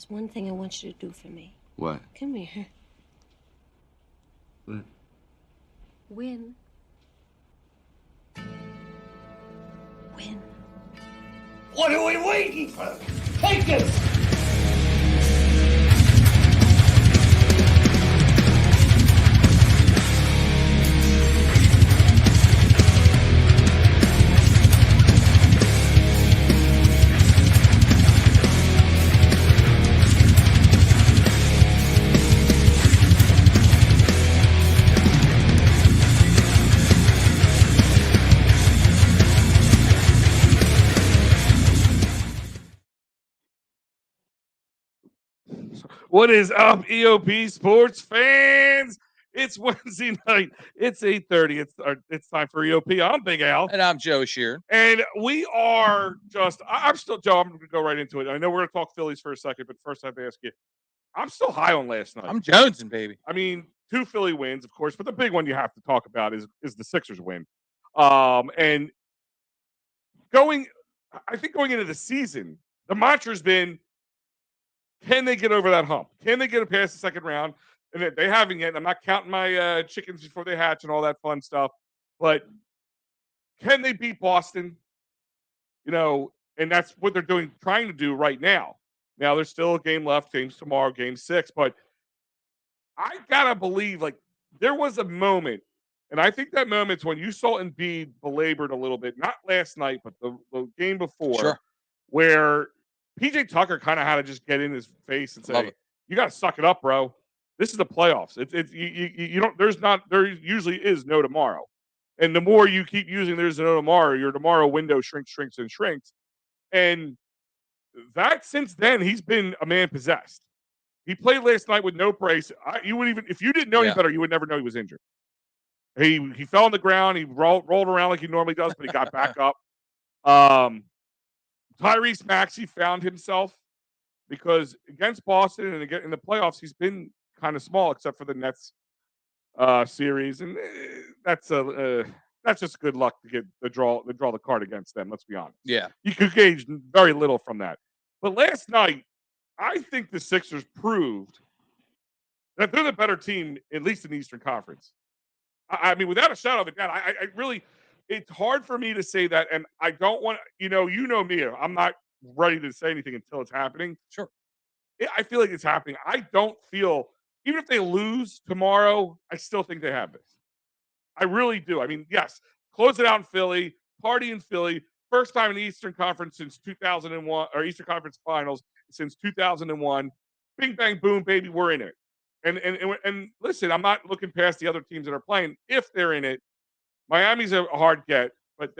There's one thing I want you to do for me. What? Come here. What? Win. Win. What are we waiting for? Take this! What is up, EoP sports fans? It's Wednesday night. It's 8:30. It's time for EoP. I'm Big Al. And I'm Joe Sheeran. And we are just, I'm still, Joe, I'm going to go right into it. I know we're going to talk Phillies for a second, but first I have to ask you, I'm still high on last night. I'm jonesing, baby. I mean, 2 Philly wins, of course, but the big one you have to talk about is the Sixers win. And I think going into the season, the mantra's been, can they get over that hump? Can they get past the second round? And they haven't yet. I'm not counting my chickens before they hatch and all that fun stuff. But can they beat Boston? You know, and that's what they're trying to do right now. Now, there's still a game left, games tomorrow, game 6. But I got to believe, like, there was a moment, and I think that moment's when you saw Embiid belabored a little bit, not last night, but the game before, where PJ Tucker kind of had to just get in his face and say, "You got to suck it up, bro. This is the playoffs. You don't. There usually is no tomorrow, and the more you keep using there's no tomorrow, your tomorrow window shrinks. And that since then he's been a man possessed. He played last night with no brace. You would even if you didn't know any better, you would never know he was injured. He fell on the ground. He rolled around like he normally does, but he got back up. Tyrese Maxey found himself because against Boston and again in the playoffs, he's been kind of small except for the Nets series, and that's just good luck to get draw the card against them. Let's be honest. Yeah, you could gauge very little from that. But last night, I think the Sixers proved that they're the better team, at least in the Eastern Conference. I mean, without a shadow of a doubt, I really. It's hard for me to say that, and I don't want you know me. I'm not ready to say anything until it's happening. Sure. I feel like it's happening. I don't feel, even if they lose tomorrow, I still think they have this. I really do. I mean, yes, close it out in Philly, party in Philly, first time in the Eastern Conference since 2001, or Eastern Conference Finals since 2001. Bing, bang, boom, baby, we're in it. And listen, I'm not looking past the other teams that are playing. If they're in it, Miami's a hard get, but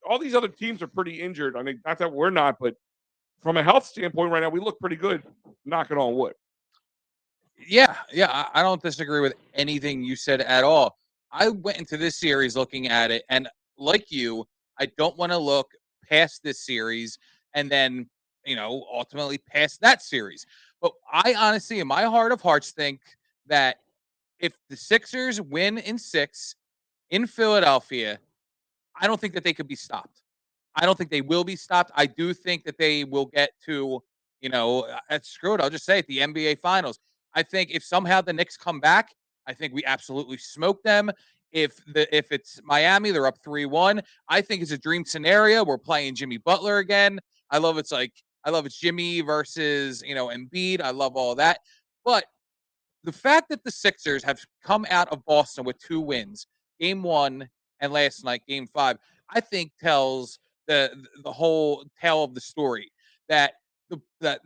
all these other teams are pretty injured. I mean, not that we're not, but from a health standpoint right now, we look pretty good, knocking on wood. Yeah, I don't disagree with anything you said at all. I went into this series looking at it, and like you, I don't want to look past this series and then, ultimately past that series. But I honestly, in my heart of hearts, think that if the Sixers win in 6 in Philadelphia, I don't think that they could be stopped. I don't think they will be stopped. I do think that they will get to, screw it. I'll just say it, the NBA Finals. I think if somehow the Knicks come back, I think we absolutely smoke them. If it's Miami, they're up 3-1. I think it's a dream scenario. We're playing Jimmy Butler again. I love it's Jimmy versus, Embiid. I love all that. But the fact that the Sixers have come out of Boston with 2 wins, game 1 and last night, game 5, I think tells the whole tale of the story that the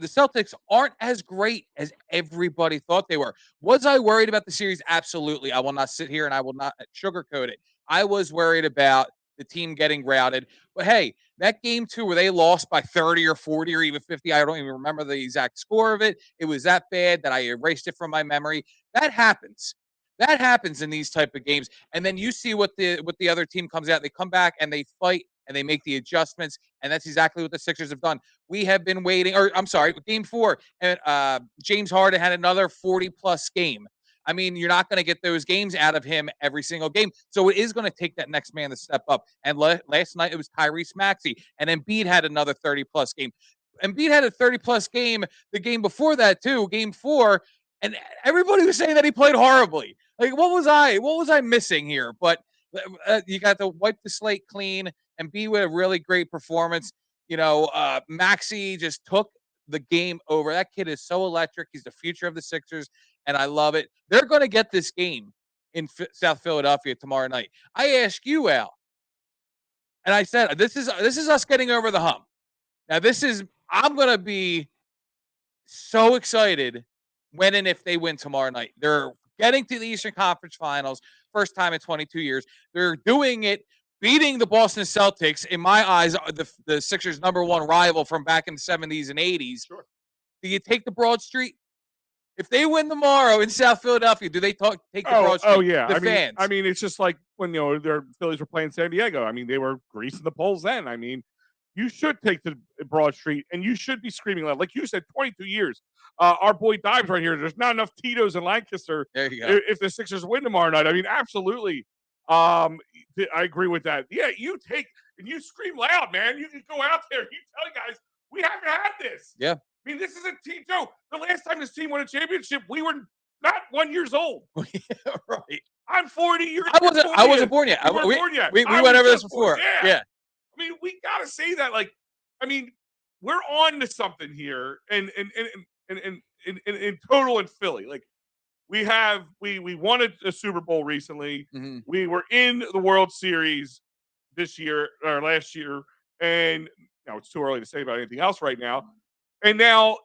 Celtics aren't as great as everybody thought they were. Was I worried about the series? Absolutely. I will not sit here and I will not sugarcoat it. I was worried about the team getting routed. But hey, that game 2 where they lost by 30 or 40 or even 50, I don't even remember the exact score of it. It was that bad that I erased it from my memory. That happens. That happens in these type of games. And then you see what the other team comes out. They come back and they fight and they make the adjustments. And that's exactly what the Sixers have done. We have been waiting, or I'm sorry, game 4, and James Harden had another 40-plus game. I mean, you're not going to get those games out of him every single game. So it is going to take that next man to step up. And last night it was Tyrese Maxey. And Embiid had another 30-plus game. Embiid had a 30-plus game the game before that too, game 4, and everybody was saying that he played horribly. Like, what was I missing here? But you got to wipe the slate clean. Embiid with a really great performance. Maxey just took the game over. That kid is so electric. He's the future of the Sixers, and I love it. They're going to get this game in South Philadelphia tomorrow night. I ask you, Al, and I said, this is us getting over the hump. Now, I'm going to be so excited when and if they win tomorrow night. They're getting to the Eastern Conference Finals, first time in 22 years. They're doing it, beating the Boston Celtics, in my eyes, the Sixers' #1 rival from back in the 70s and 80s. Sure. Do you take the Broad Street? If they win tomorrow in South Philadelphia, do they take the Broad Street? Oh yeah. The fans. I mean, it's just like when their Phillies were playing San Diego. I mean, they were greasing the poles then. I mean, you should take the Broad Street, and you should be screaming loud. Like you said, 22 years. Our boy Dives right here. There's not enough Tito's in Lancaster. There you go. If the Sixers win tomorrow night, I mean, absolutely. I agree with that. Yeah, you take and you scream loud, man. You can go out there. You tell guys, we haven't had this. Yeah. I mean, this is a team, Joe. The last time this team won a championship, we were not 1 year old. Yeah, right. I'm 40 years. I wasn't born yet. You weren't born yet. We I went was over this just before. born. Yeah. I mean, we gotta say that. Like, I mean, we're on to something here, and in total in Philly. Like, we won a Super Bowl recently. Mm-hmm. We were in the World Series this year or last year, and now it's too early to say about anything else right now. And now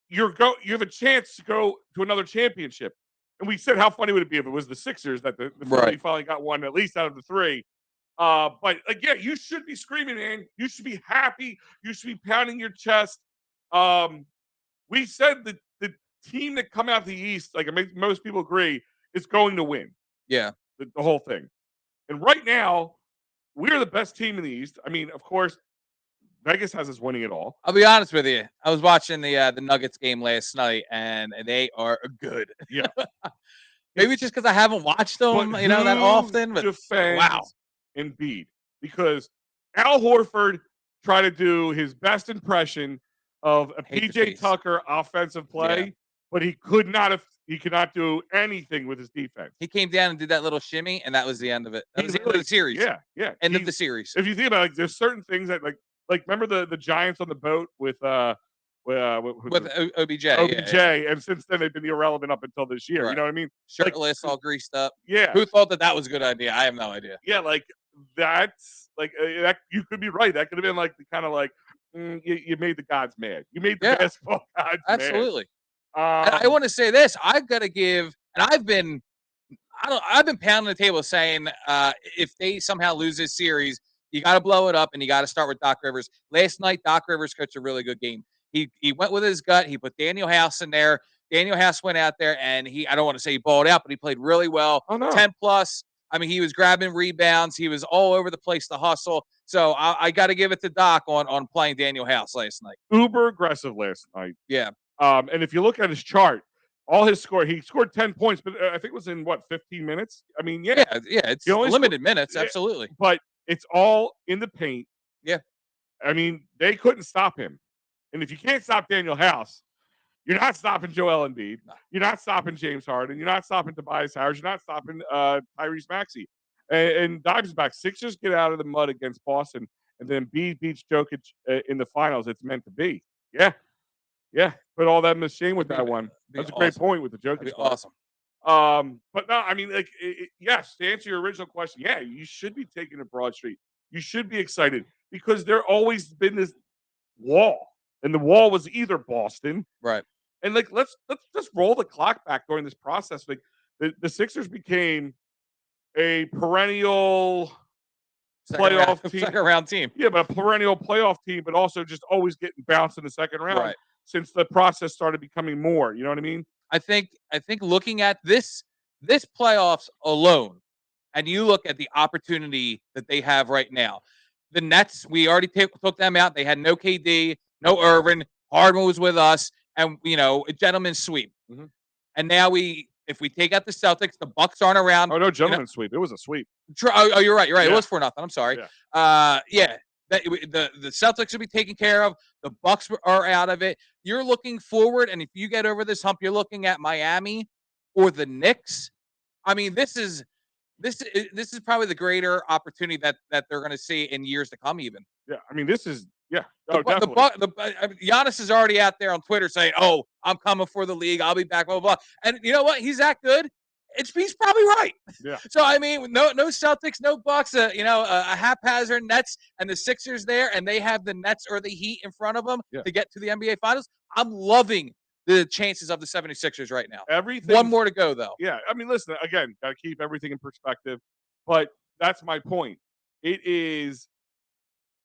you have a chance to go to another championship. And we said how funny would it be if it was the Sixers that the Philly finally got one, at least out of the 3. But again, you should be screaming, man. You should be happy. You should be pounding your chest. We said that the team that come out of the East, like most people agree, is going to win. Yeah. The whole thing. And right now, we're the best team in the East. I mean, of course, Vegas has us winning it all. I'll be honest with you. I was watching the Nuggets game last night, and they are good. Yeah. Maybe just because I haven't watched them, that often. But wow, Embiid, because Al Horford tried to do his best impression of a PJ Tucker offensive play, but he could not do anything with his defense. He came down and did that little shimmy, and that was the end of it. That was the end of the series. Yeah. End of the series. If you think about it, like, there's certain things that like remember the Giants on the boat with OBJ. And since then they've been irrelevant up until this year. Right. You know what I mean? Shirtless, all greased up. Yeah. Who thought that was a good idea? I have no idea. Yeah, like that's like that. You could be right. That could have been like the kind of like you made the gods mad. You made the basketball gods absolutely. mad. And I want to say this. I've got to give, and I've been pounding the table saying if they somehow lose this series, you got to blow it up, and you got to start with Doc Rivers. Last night, Doc Rivers coached a really good game. He went with his gut. He put Daniel House in there. Daniel House went out there, and I don't want to say he balled out, but he played really well. Oh, no. 10+. I mean, he was grabbing rebounds. He was all over the place to hustle. So I got to give it to Doc on playing Daniel House last night. Uber aggressive last night. Yeah. And if you look at his chart, all his score, he scored 10 points, but I think it was in 15 minutes. I mean, yeah, it's limited minutes, absolutely. But it's all in the paint. Yeah. I mean, they couldn't stop him. And if you can't stop Daniel House, you're not stopping Joel Embiid. No. You're not stopping James Harden. You're not stopping Tobias Harris. You're not stopping Tyrese Maxey. And Dives back. Sixers get out of the mud against Boston, and then Embiid beats Jokic in the finals. It's meant to be. Yeah. Put all that in the shame with that one. That's a great point with the Jokic. Awesome. But no, I mean, like, yes, to answer your original question, yeah, you should be taking a Broad Street. You should be excited because there always been this wall, and the wall was either Boston, right? And like, let's just roll the clock back during this process. Like, the Sixers became a perennial playoff team, second round team. Yeah, but a perennial playoff team, but also just always getting bounced in the second round, right? Since the process started becoming more, you know what I mean? I think looking at this playoffs alone, and you look at the opportunity that they have right now. The Nets, we already took them out. They had no KD, no Irvin. Harden was with us, and a gentleman's sweep. Mm-hmm. And now if we take out the Celtics, the Bucks aren't around. Oh no, gentleman's sweep. It was a sweep. Oh, you're right. Yeah. It was 4-0. I'm sorry. Yeah. The Celtics will be taken care of. The Bucks are out of it. You're looking forward, and if you get over this hump, you're looking at Miami or the Knicks. I mean, this is probably the greater opportunity that they're going to see in years to come. Even Yeah, I mean, this is definitely. Giannis is already out there on Twitter saying, "Oh, I'm coming for the league. I'll be back." Blah blah blah. And you know what? He's that good. He's probably right. Yeah. So I mean, no Celtics, no Bucks. A haphazard Nets and the Sixers there, and they have the Nets or the Heat in front of them to get to the NBA Finals. I'm loving the chances of the 76ers right now. One more to go, though. Yeah, I mean, listen, again, got to keep everything in perspective, but that's my point. It is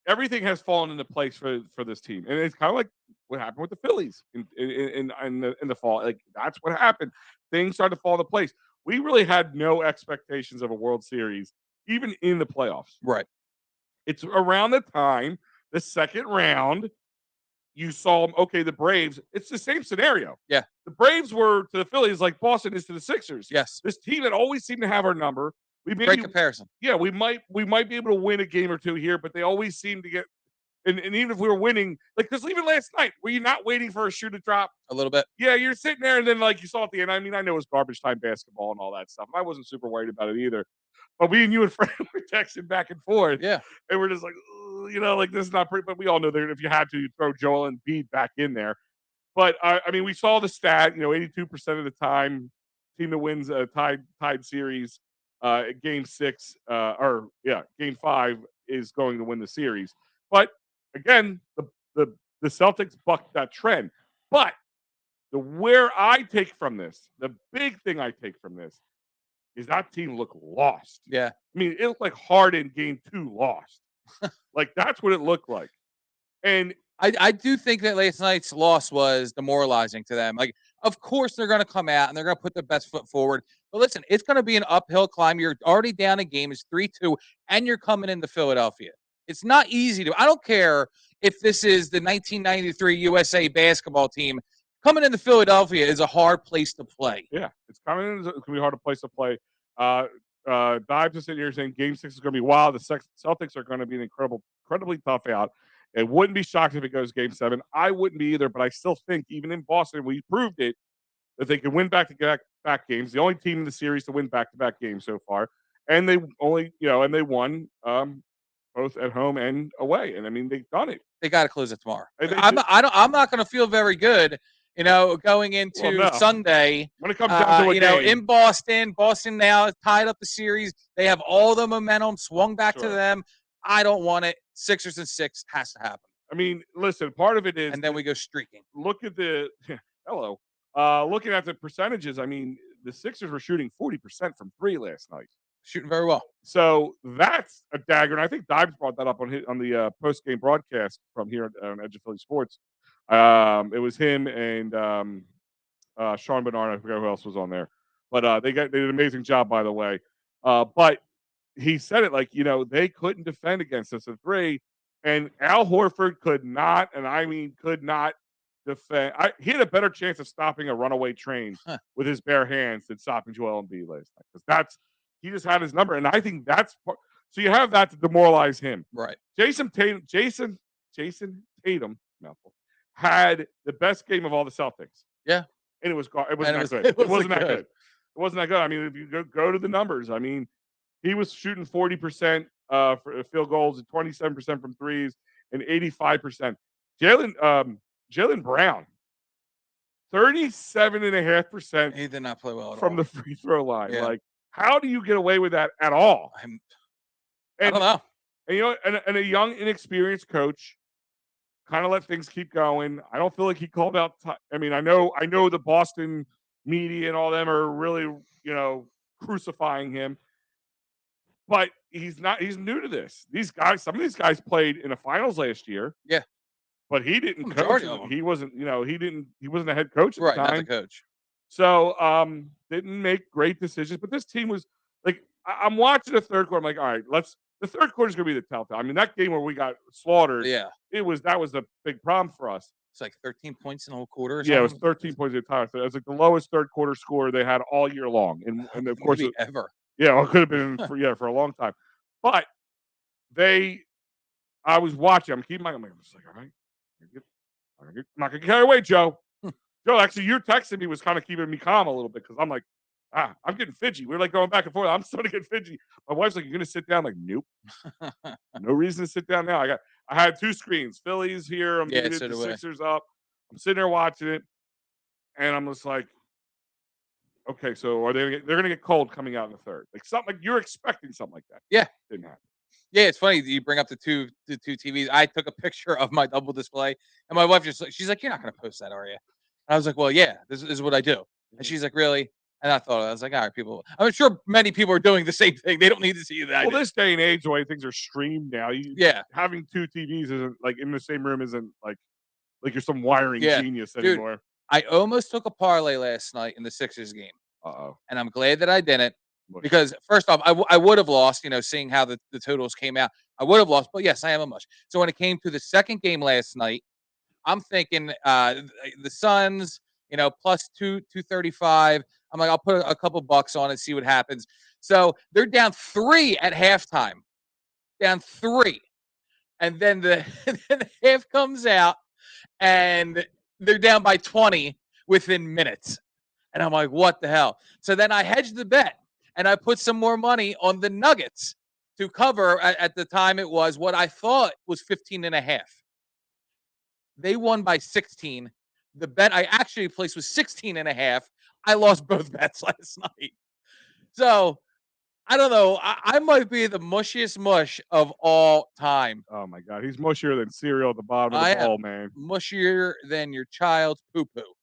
everything has fallen into place for this team, and it's kind of like what happened with the Phillies in the fall. Like that's what happened. Things started to fall into place. We really had no expectations of a World Series, even in the playoffs. Right. It's around the time the second round. You saw them, okay, the Braves, it's the same scenario. Yeah. The Braves were to the Phillies like Boston is to the Sixers. Yes. This team that always seemed to have our number. Great comparison. Yeah, we might be able to win a game or two here, but they always seem to get and even if we were winning, like because even last night, were you not waiting for a shoe to drop? A little bit. Yeah, you're sitting there and then like you saw at the end. I mean, I know it was garbage time basketball and all that stuff. I wasn't super worried about it either. But me and you and Fred were texting back and forth. Yeah. And we're just like, like this is not pretty. But we all know that if you had to, you'd throw Joel Embiid back in there. But I mean, we saw the stat. 82% of the time, team that wins a tied series, game 6 game 5 is going to win the series. But again, the Celtics bucked that trend. But where I take from this, the big thing I take from this is that team looked lost. Yeah. I mean, it looked like Harden game 2 lost. Like, that's what it looked like. And I do think that last night's loss was demoralizing to them. Like, of course, they're going to come out and they're going to put their best foot forward. But listen, it's going to be an uphill climb. You're already down a game. It's 3-2, and you're coming into Philadelphia. It's not easy to. I don't care if this is the 1993 USA basketball team. Coming into Philadelphia is a hard place to play. Yeah, it's going to be hard place to play. Dives is sitting here saying Game 6 is going to be wild. The Celtics are going to be an incredibly tough out. It wouldn't be shocked if it goes Game 7. I wouldn't be either, but I still think even in Boston, we proved it that they can win back-to-back games. The only team in the series to win back-to-back games so far, and they won both at home and away. And I mean, they've done it. They got to close it tomorrow. I'm not going to feel very good. Going into Sunday, when it comes down to a game. In Boston now tied up the series. They have all the momentum swung back to them. I don't want it. Sixers and 6 has to happen. I mean, listen, part of it is, and then we go streaking. Look at the looking at the percentages. I mean, the Sixers were shooting 40% from 3 last night, shooting very well. So that's a dagger, and I think Dives brought that up on the post game broadcast from here on Edge of Philly Sports. It was him and Sean Bernard. I forgot who else was on there, but they did an amazing job, by the way. But he said it like, they couldn't defend against us at 3, and Al Horford could not defend. He had a better chance of stopping a runaway train with his bare hands than stopping Joel Embiid last night, because he just had his number, and I think that's part. So you have that to demoralize him, right? Jason Tatum, mouthful, had the best game of all the Celtics. Yeah, and it wasn't that good. It wasn't that good. It wasn't that good. I mean, if you go to the numbers, I mean, he was shooting 40% for field goals and 27% from threes and 85%. Jaylen Brown, 37.5%. He did not play well at from all the free throw line. Yeah. Like, how do you get away with that at all? I don't know. And a young, inexperienced coach kind of let things keep going. I don't feel like he called out. I mean, I know the Boston media and all them are really, crucifying him. But he's not. He's new to this. Some of these guys played in the finals last year. Yeah, but he didn't coach. He wasn't. He wasn't a head coach at the time. Not the coach. So didn't make great decisions. But this team was like, I'm watching the third quarter. I'm like, all right, the third quarter is going to be the telltale. I mean, that game where we got slaughtered. Yeah, that was the big problem for us. It's like 13 points in the whole quarter. Yeah, it was 13 points in the entire. It was like the lowest third quarter score they had all year long, and of course ever. Yeah, well, it could have been for a long time. But they I was watching. I'm keeping I'm just like, all right, I'm not gonna get carried away, Joe. Joe, actually, your texting me was kind of keeping me calm a little bit because I'm like, I'm getting fidgy. We're like going back and forth. I'm starting to get fidgy. My wife's like, "You're gonna sit down?" I'm like, nope, no reason to sit down now. I had two screens, Phillies here. I'm Yeah, muted. so The do I. Sixers up. I'm sitting there watching it, and I'm just like, okay, so are they're gonna get cold coming out in the third? Like something like you're expecting something like that. Yeah. Didn't happen. Yeah, it's funny you bring up the two TVs. I took a picture of my double display, and my wife she's like, "You're not going to post that, are you?" And I was like, "Well, yeah, this is what I do." And she's like, "Really?" And I was like, "All right, people." I'm sure many people are doing the same thing. They don't need to see that. Well, this day and age, the way things are streamed now, Yeah, having two TVs isn't like in the same room isn't like you're some wiring yeah, genius dude. anymore. I almost took a parlay last night in the Sixers game, Uh-oh. and I'm glad that I didn't Mush. because first off, I would have lost. Seeing how the totals came out, I would have lost. But yes, I am a mush. So when it came to the second game last night. I'm thinking the Suns, plus 235. I'm like, I'll put a couple bucks on it, see what happens. So they're down 3 at halftime, down 3, and then then the half comes out, and they're down by 20 within minutes. And I'm like, what the hell? So then I hedged the bet, and I put some more money on the Nuggets to cover. At the time, it was what I thought was 15 and a half. They won by 16. The bet I actually placed was 16 and a half. I lost both bets last night. So I don't know. I might be the mushiest mush of all time. Oh my god, he's mushier than cereal at the bottom of I the am bowl, man. mushier than your child's poo poo.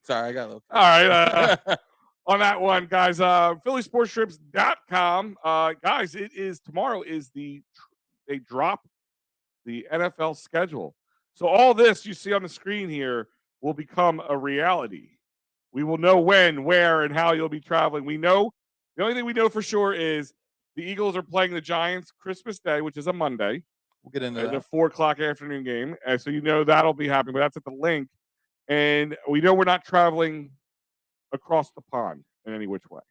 Sorry, I got a little. All right, on that one, guys, phillysportstrips.com. Guys, it is tomorrow is they drop the NFL schedule. So all this you see on the screen here will become a reality. We will know when, where, and how you'll be traveling. We know the only thing we know for sure is the Eagles are playing the Giants Christmas Day, which is a Monday. We'll get into The that. 4:00 afternoon game. And so that'll be happening, but that's at the link. And we know we're not traveling across the pond in any which way.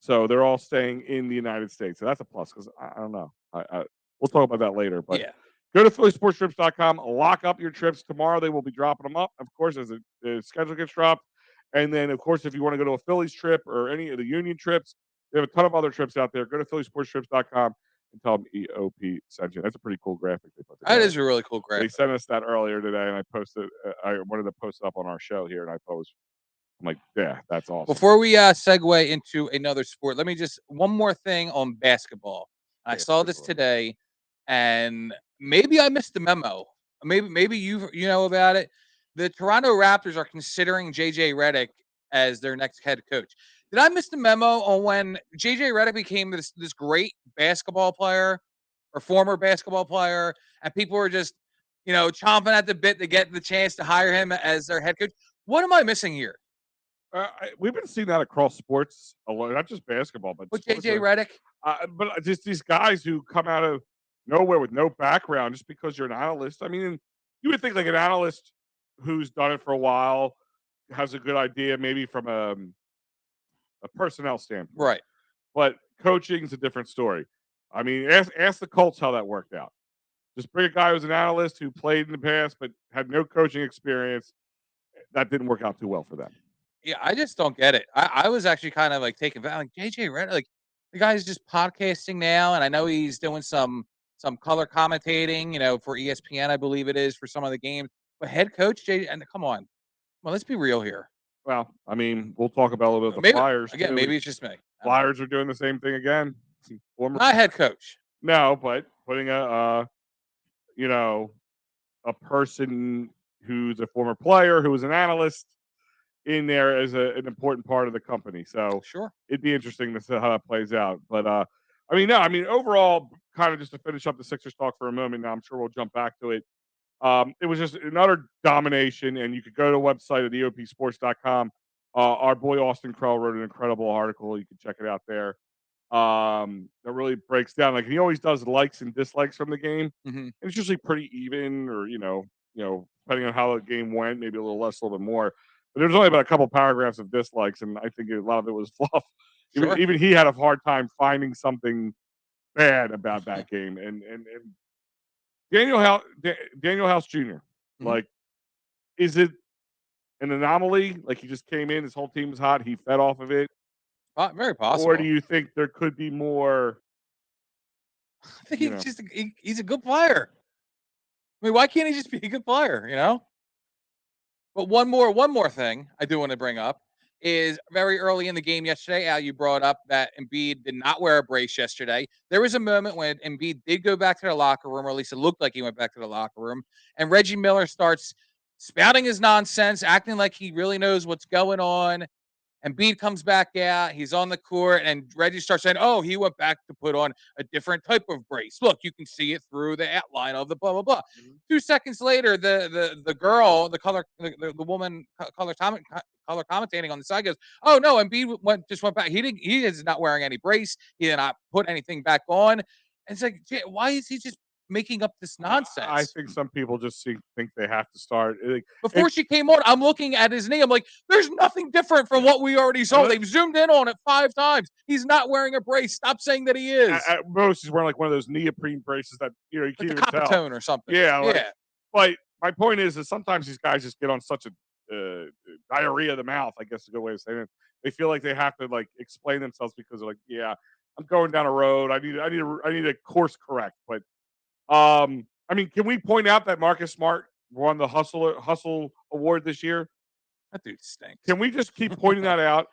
So they're all staying in the United States. So that's a plus because I don't know. We'll talk about that later. But Yeah. go to phillysportstrips.com, lock up your trips. Tomorrow they will be dropping them up, of course, as the schedule gets dropped. And then, of course, if you want to go to a Phillies trip or any of the Union trips, they have a ton of other trips out there. Go to phillysportstrips.com and tell them EoP sent you. That's a pretty cool graphic they put together. That is a really cool They graphic. sent us that earlier today, and I posted. I wanted to post it up on our show here, and I'm like, yeah, that's awesome. Before we segue into another sport, let me just one more thing on basketball. I saw this today, and maybe I missed the memo. Maybe you know about it. The Toronto Raptors are considering JJ Redick as their next head coach. Did I miss the memo on when JJ Redick became this great basketball player or former basketball player, and people were just chomping at the bit to get the chance to hire him as their head coach? What am I missing here? We've been seeing that across sports a lot, not just basketball, but With JJ Redick. But just these guys who come out of nowhere with no background just because you're an analyst. I mean, you would think like an analyst who's done it for a while has a good idea, maybe from a personnel standpoint, Right. But coaching's a different story. I mean, ask the Colts how that worked out. Just bring a guy who's an analyst who played in the past but had no coaching experience. That didn't work out too well for them. Yeah, I just don't get it. I was actually kind of like taken back. Like JJ Redick, like the guy's just podcasting now, and I know he's doing some color commentating, for ESPN, I believe it is, for some of the games. But head coach JJ, and come on, well, let's be real here. Well, I mean, we'll talk about a little bit of the Maybe, Flyers again. too. Maybe it's just me. Flyers are doing the same thing again. Not head coach. No, but putting a person who's a former player, who was an analyst in there as an important part of the company. So Sure, it'd be interesting to see how that plays out. But overall, kind of just to finish up the Sixers talk for a moment. Now I'm sure we'll jump back to it. It was just another domination, and you could go to the website at eopsports.com. Our boy Austin Krell wrote an incredible article. You can check it out there. That really breaks down, like he always does, likes and dislikes from the game. mm-hmm. And it's usually pretty even, or depending on how the game went, maybe a little less, a little bit more. But there's only about a couple paragraphs of dislikes, and I think a lot of it was fluff. Sure. Even he had a hard time finding something bad about that game. And Daniel House Jr. Like, is it an anomaly? Like he just came in, his whole team was hot, he fed off of it, Very or do possible. you think there could be more? I think he's a good player. I mean, why can't he just be a good player? But one more thing I do want to bring up is very early in the game yesterday, Al, you brought up that Embiid did not wear a brace yesterday. There was a moment when Embiid did go back to the locker room, or at least it looked like he went back to the locker room, and Reggie Miller starts spouting his nonsense, acting like he really knows what's going on. Embiid comes back out. He's on the court, and Reggie starts saying, "Oh, he went back to put on a different type of brace. Look, you can see it through the outline of the blah blah blah." 2 seconds later, the girl, the woman color commentating on the side goes, "Oh no, Embiid just went back. He is not wearing any brace. He did not put anything back on." And it's like, why is he just making up this nonsense? I think some people just think they have to start. Before she came on, I'm looking at his knee. I'm like, there's nothing different from what we already saw. They've zoomed in on it 5 times. He's not wearing a brace. Stop saying that he is. At most, he's wearing like one of those neoprene braces that you like can't the even tell. Copatone or something. Yeah. But my point is sometimes these guys just get on such a diarrhea of the mouth. I guess is a good way of saying it. They feel like they have to like explain themselves because they're like, yeah, I'm going down a road. I need a course correct. But I mean, can we point out that Marcus Smart won the Hustle Award this year? That dude stinks. Can we just keep pointing that out?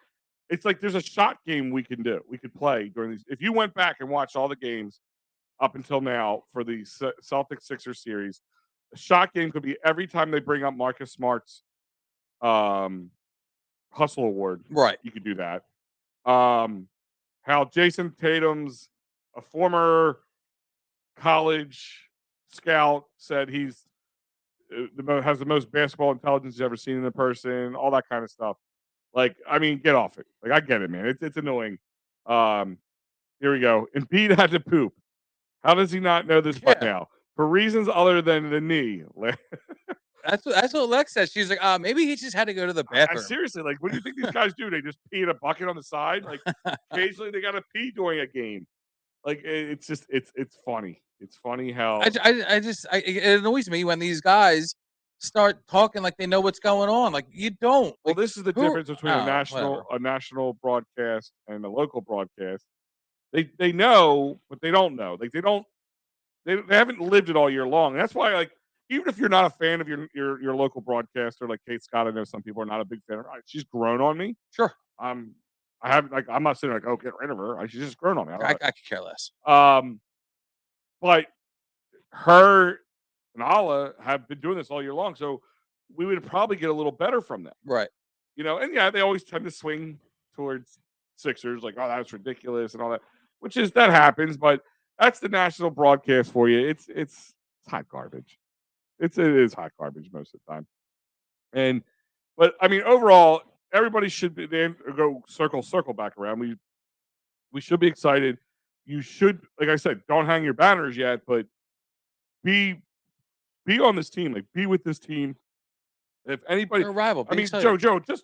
It's like there's a shot game we can do. We could play during these. If you went back and watched all the games up until now for the Celtics Sixers series, a shot game could be every time they bring up Marcus Smart's Hustle Award. Right. You could do that. How Jason Tatum's a former college scout said he's has the most basketball intelligence he's ever seen in a person, all that kind of stuff. Like, I mean, get off it. Like, I get it, man. It's annoying. Here we go. Embiid had to poop. How does he not know this by now? For reasons other than the knee. That's what Lex says. She's like, maybe he just had to go to the bathroom. Seriously, like, what do you think these guys do? They just pee in a bucket on the side? Like, occasionally they got to pee during a game. Like, it's just, it's funny. It's funny how it annoys me when these guys start talking like they know what's going on. Like, you don't. Well, this is the difference between a whatever. national broadcast and a local broadcast. They know, but they don't know. Like, they haven't lived it all year long. And that's why, like, even if you're not a fan of your local broadcaster, like Kate Scott, I know some people are not a big fan of her. She's grown on me. Sure. I'm not sitting like, oh, get rid of her. She's just grown on me. I could care less. But her and Allah have been doing this all year long, so we would probably get a little better from them. Right. And yeah, they always tend to swing towards Sixers, like, oh, that's ridiculous and all that, that happens, but that's the national broadcast for you. It's hot garbage. It is hot garbage most of the time. But I mean, overall, everybody should be then go circle back around. We should be excited. You should, like I said, don't hang your banners yet, but be on this team. Like, be with this team. If anybody, You're a rival. I mean, excited. Joe, just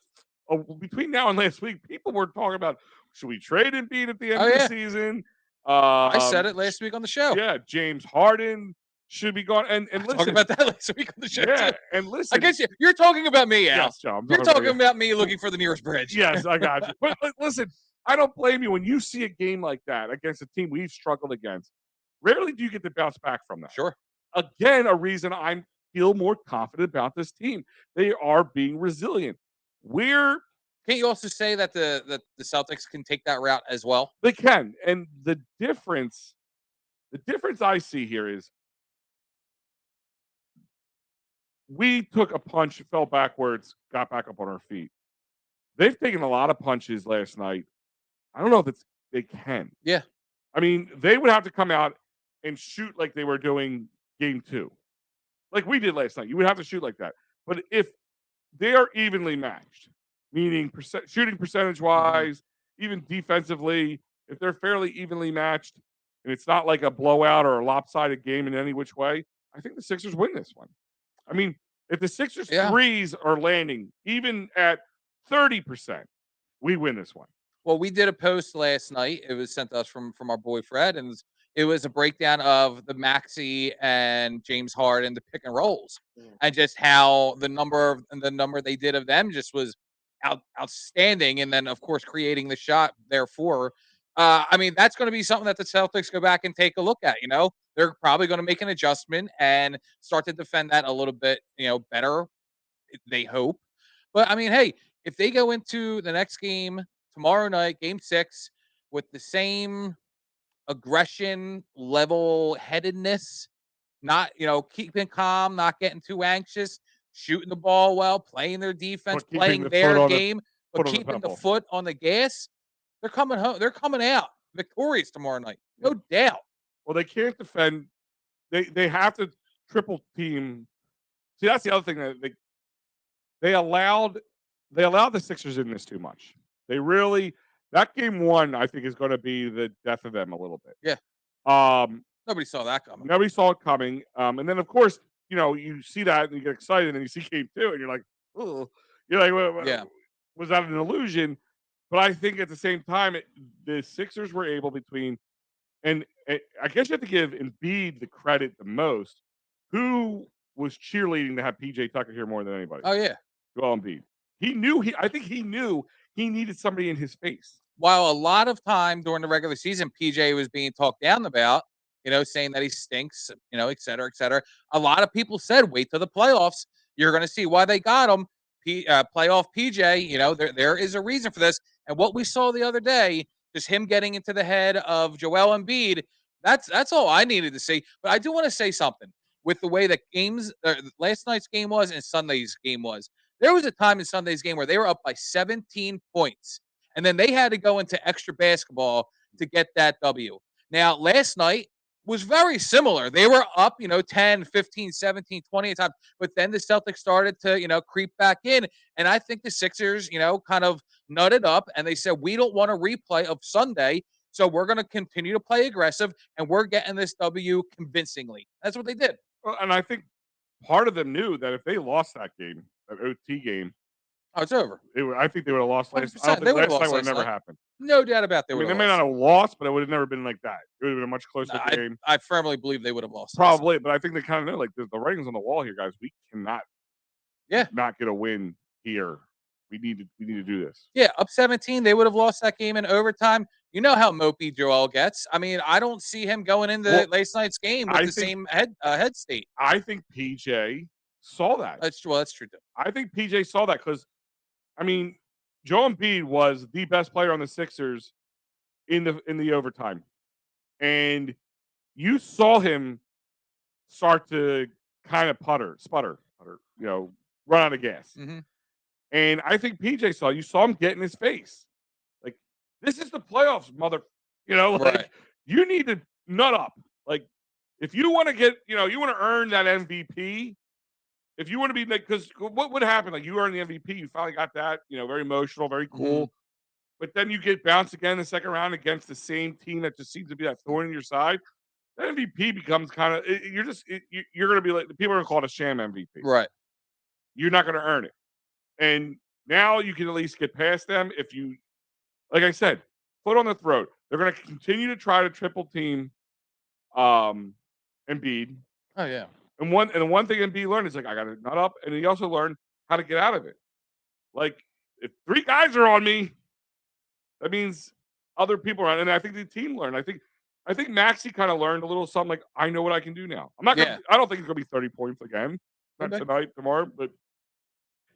between now and last week, people were talking about, should we trade Embiid at the end of the season? I said it last week on the show. Yeah, James Harden should be gone. And listen, talking about that last week on the show. Yeah, too. and listen, I guess you're talking about me, Al. Yes, Joe, you're talking about me looking for the nearest bridge. Yes, I got you. But listen, I don't blame you when you see a game like that against a team we've struggled against. Rarely do you get to bounce back from that. Sure. Again, a reason I feel more confident about this team. They are being resilient. Can't you also say that the Celtics can take that route as well? They can. And the difference I see here is we took a punch, fell backwards, got back up on our feet. They've taken a lot of punches last night. I don't know if they can. Yeah. I mean, they would have to come out and shoot like they were doing game 2. Like we did last night. You would have to shoot like that. But if they are evenly matched, meaning shooting percentage-wise, even defensively, if they're fairly evenly matched, and it's not like a blowout or a lopsided game in any which way, I think the Sixers win this one. I mean, if the Sixers threes are landing even at 30%, we win this one. Well, we did a post last night. It was sent to us from our boy Fred, and It was a breakdown of the Maxey and James Harden, the pick and rolls, and just how the number they did of them just was outstanding. And then, of course, creating the shot. Therefore, I mean, that's going to be something that the Celtics go back and take a look at. They're probably going to make an adjustment and start to defend that a little bit, better. They hope, but I mean, hey, if they go into the next game tomorrow night, Game 6, with the same aggression, level headedness, not, keeping calm, not getting too anxious, shooting the ball well, playing their defense, But keeping playing the their foot on the game, but foot on the keeping the pedal. foot on the gas, they're coming home. They're coming out victorious tomorrow night. No doubt. Well, they can't defend. They have to triple team. See, that's the other thing that they allowed the Sixers in this too much. They really that game one, I think, is going to be the death of them a little bit. Yeah. Um, Nobody saw that coming. Nobody saw it coming. And then, of course, you see that and you get excited, and then you see game two, and you're like, oh, you're like, Yeah. was that an illusion? But I think at the same time, the Sixers were able and I guess you have to give Embiid the credit the most, who was cheerleading to have PJ Tucker here more than anybody. Oh, yeah. Joel Embiid. I think he knew he needed somebody in his face. While a lot of time during the regular season, PJ was being talked down about, saying that he stinks, et cetera, et cetera. A lot of people said, wait till the playoffs. You're going to see why they got him. Playoff PJ, there is a reason for this. And what we saw the other day, just him getting into the head of Joel Embiid, that's all I needed to see. But I do want to say something with the way that last night's game was and Sunday's game was. There was a time in Sunday's game where they were up by 17 points, and then they had to go into extra basketball to get that W. Now, last night was very similar. They were up, 10, 15, 17, 20 at times, but then the Celtics started to, creep back in. And I think the Sixers, kind of nutted up, and they said, we don't want a replay of Sunday, so we're going to continue to play aggressive, and we're getting this W convincingly. That's what they did. Well, and I think part of them knew that if they lost that game, that OT game, oh, it's over. I think they would have lost last. I don't They think would've last night lost would have last never night. happened. No doubt about it. I mean, they may not have lost, but it would have never been like that. It would have been a much closer game. I firmly believe they would have lost. Probably, but I think they kind of know, like, the writing's on the wall here, guys. We cannot, not get a win here. We need to do this. Yeah, up 17, they would have lost that game in overtime. You know how mopey Joel gets. I mean, I don't see him going into last night's game with same head state. I think PJ saw that. That's true too. I think PJ saw that because, I mean, Joel Embiid was the best player on the Sixers in the overtime, and you saw him start to kind of sputter, run out of gas. Mm-hmm. And I think PJ you saw him get in his face. Like, this is the playoffs, mother. Right. You need to nut up. Like, if you want to get, you want to earn that MVP. If you want to be like, because what would happen? Like, you earned the MVP, you finally got that, very emotional, very cool. Mm-hmm. But then you get bounced again in the second round against the same team that just seems to be that thorn in your side. That MVP becomes kind of, you're going to be like, the people are going to call it a sham MVP. Right. You're not going to earn it. And now you can at least get past them if you, like I said, foot on the throat. They're going to continue to try to triple team Embiid. Oh, yeah. And one thing Embiid learned is, like, I got to nut up. And he also learned how to get out of it. Like, if three guys are on me, that means other people are on. And I think the team learned. I think Maxey kind of learned a little something like, I know what I can do now. I don't think it's going to be 30 points again. Not tonight, tomorrow. But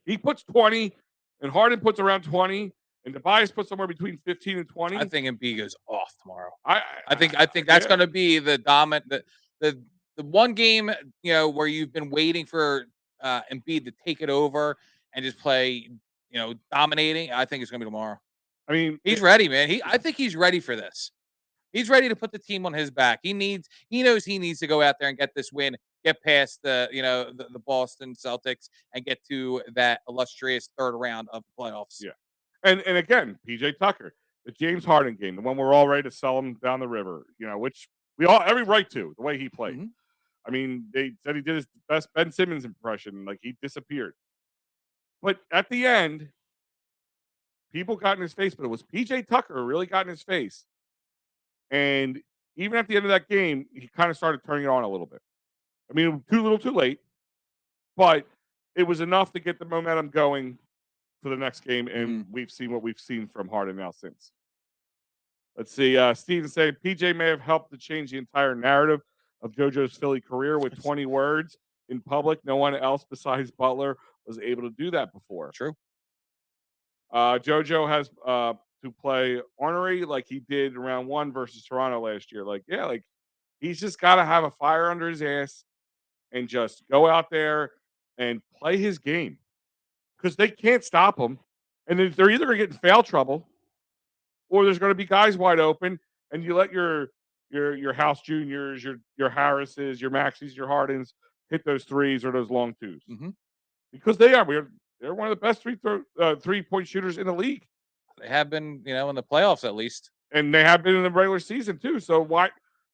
he puts 20, and Harden puts around 20, and Tobias puts somewhere between 15 and 20. I think Embiid goes off tomorrow. I think that's going to be the dominant, the one game, where you've been waiting for Embiid to take it over and just play, dominating. I think it's going to be tomorrow. I mean, he's ready, man. I think he's ready for this. He's ready to put the team on his back. He knows he needs to go out there and get this win, get past the Boston Celtics, and get to that illustrious third round of the playoffs. Yeah. And again, PJ Tucker, the James Harden game, the one we're all ready to sell him down the river, which we all every right to, the way he played. Mm-hmm. I mean, they said he did his best Ben Simmons impression, like he disappeared. But at the end, people got in his face, but it was PJ Tucker who really got in his face. And even at the end of that game, he kind of started turning it on a little bit. I mean, too little, too late, but it was enough to get the momentum going for the next game, and we've seen what we've seen from Harden now since. Let's see. Steven saying PJ may have helped to change the entire narrative of JoJo's Philly career with 20 words in public. No one else besides Butler was able to do that before. True. JoJo has to play ornery like he did in round 1 versus Toronto last year. Like, yeah, like he's just got to have a fire under his ass and just go out there and play his game because they can't stop him. And they're either going to get in foul trouble or there's going to be guys wide open, and you let your House Juniors, your Harrises, your Maxis, your Hardens hit those threes or those long 2s because they're one of the best 3-point shooters in the league. They have been, in the playoffs at least, and they have been in the regular season too. So why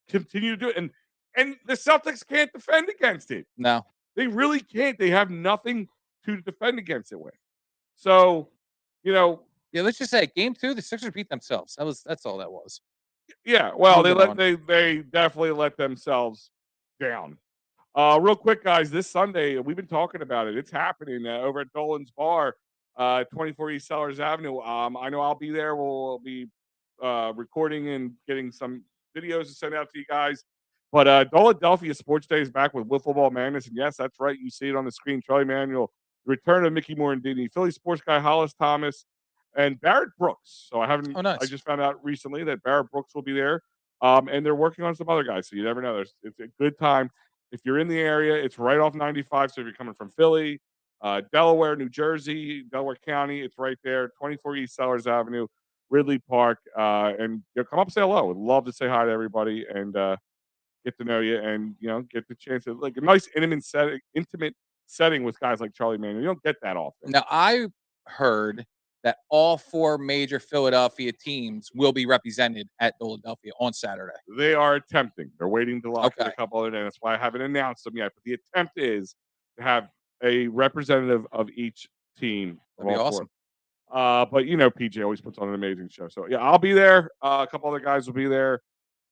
continue to do it? And the Celtics can't defend against it. No, they really can't. They have nothing to defend against it with. So, yeah. Let's just say, Game 2, the Sixers beat themselves. That's all that was. Yeah, well, they definitely let themselves down. Real quick, guys, this Sunday we've been talking about it. It's happening over at Dolan's Bar, 24 East Sellers Avenue. I know I'll be there. We'll be recording and getting some videos to send out to you guys. But Philadelphia Sports Day is back with Wiffle Ball Madness, and yes, that's right. You see it on the screen. Charlie Manuel, the return of Mickey Morandini, Philly sports guy Hollis Thomas, and Barrett Brooks. So Nice. I just found out recently that Barrett Brooks will be there, and they're working on some other guys. So you never know. It's a good time if you're in the area. It's right off 95. So if you're coming from Philly, Delaware, New Jersey, Delaware County, it's right there, 24 East Sellers Avenue, Ridley Park, and come up, say hello. Would love to say hi to everybody and get to know you, and get the chance to like a nice intimate setting with guys like Charlie Manuel. You don't get that often. Now, I heard that all 4 major Philadelphia teams will be represented at Philadelphia on Saturday. They are attempting. They're waiting to lock in a couple other days. That's why I haven't announced them yet. But the attempt is to have a representative of each team. That'd be awesome. But PJ always puts on an amazing show. So yeah, I'll be there. A couple other guys will be there.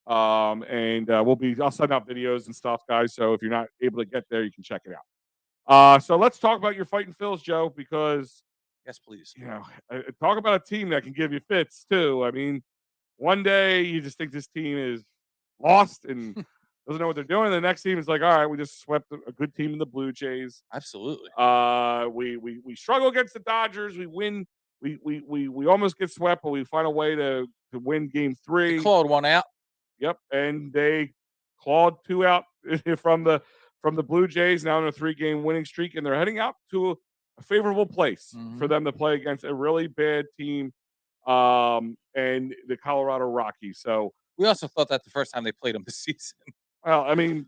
And I'll send out videos and stuff, guys. So if you're not able to get there, you can check it out. So let's talk about your Fighting Phils, Joe, because yes, please. Talk about a team that can give you fits too. I mean, one day you just think this team is lost and doesn't know what they're doing. The next team is like, all right, we just swept a good team in the Blue Jays. Absolutely. We struggle against the Dodgers. We win. We almost get swept, but we find a way to win Game 3. They clawed one out. Yep, and they clawed 2 out from the Blue Jays. Now in a 3-game winning streak, and they're heading out to a favorable place for them to play against a really bad team, and the Colorado Rockies. So we also thought that the first time they played them this season. Well, I mean,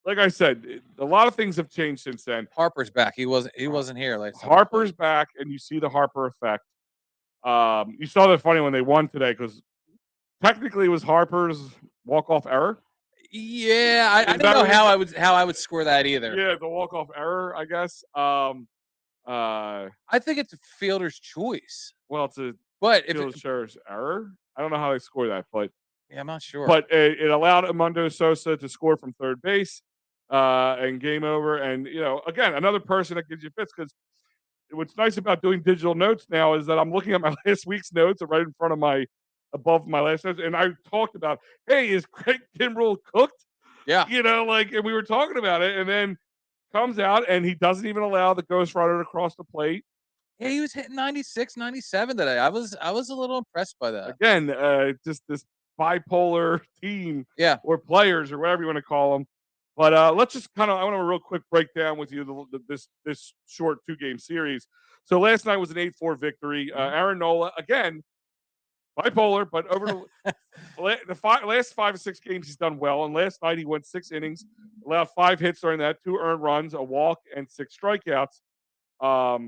like I said, a lot of things have changed since then. Harper's back. He wasn't here last time. Harper's back, and you see the Harper effect. You saw that funny when they won today because technically it was Harper's walk-off error. Yeah, I don't know how I would score that either. Yeah, the walk-off error, I guess. I think it's a fielder's choice. Well, it's a fielder's error. I don't know how they score that, but yeah, I'm not sure. But it allowed Amundo Sosa to score from third base, and game over. And again, another person that gives you fits because what's nice about doing digital notes now is that I'm looking at my last week's notes right in front of above my last notes, and I talked about, hey, is Craig Kimbrell cooked? Yeah, and we were talking about it, and then comes out and he doesn't even allow the Ghost Rider to cross the plate. Yeah, he was hitting 96, 97 today. I was a little impressed by that. Again, just this bipolar team, or players, or whatever you want to call them. But let's just I want to real quick break down with you this short 2-game series. So last night was an 8-4 victory. Aaron Nola, again, bipolar, but over the last 5 or 6 games he's done well. And last night he went 6 innings, allowed 5 hits during that, 2 earned runs, a walk, and 6 strikeouts. A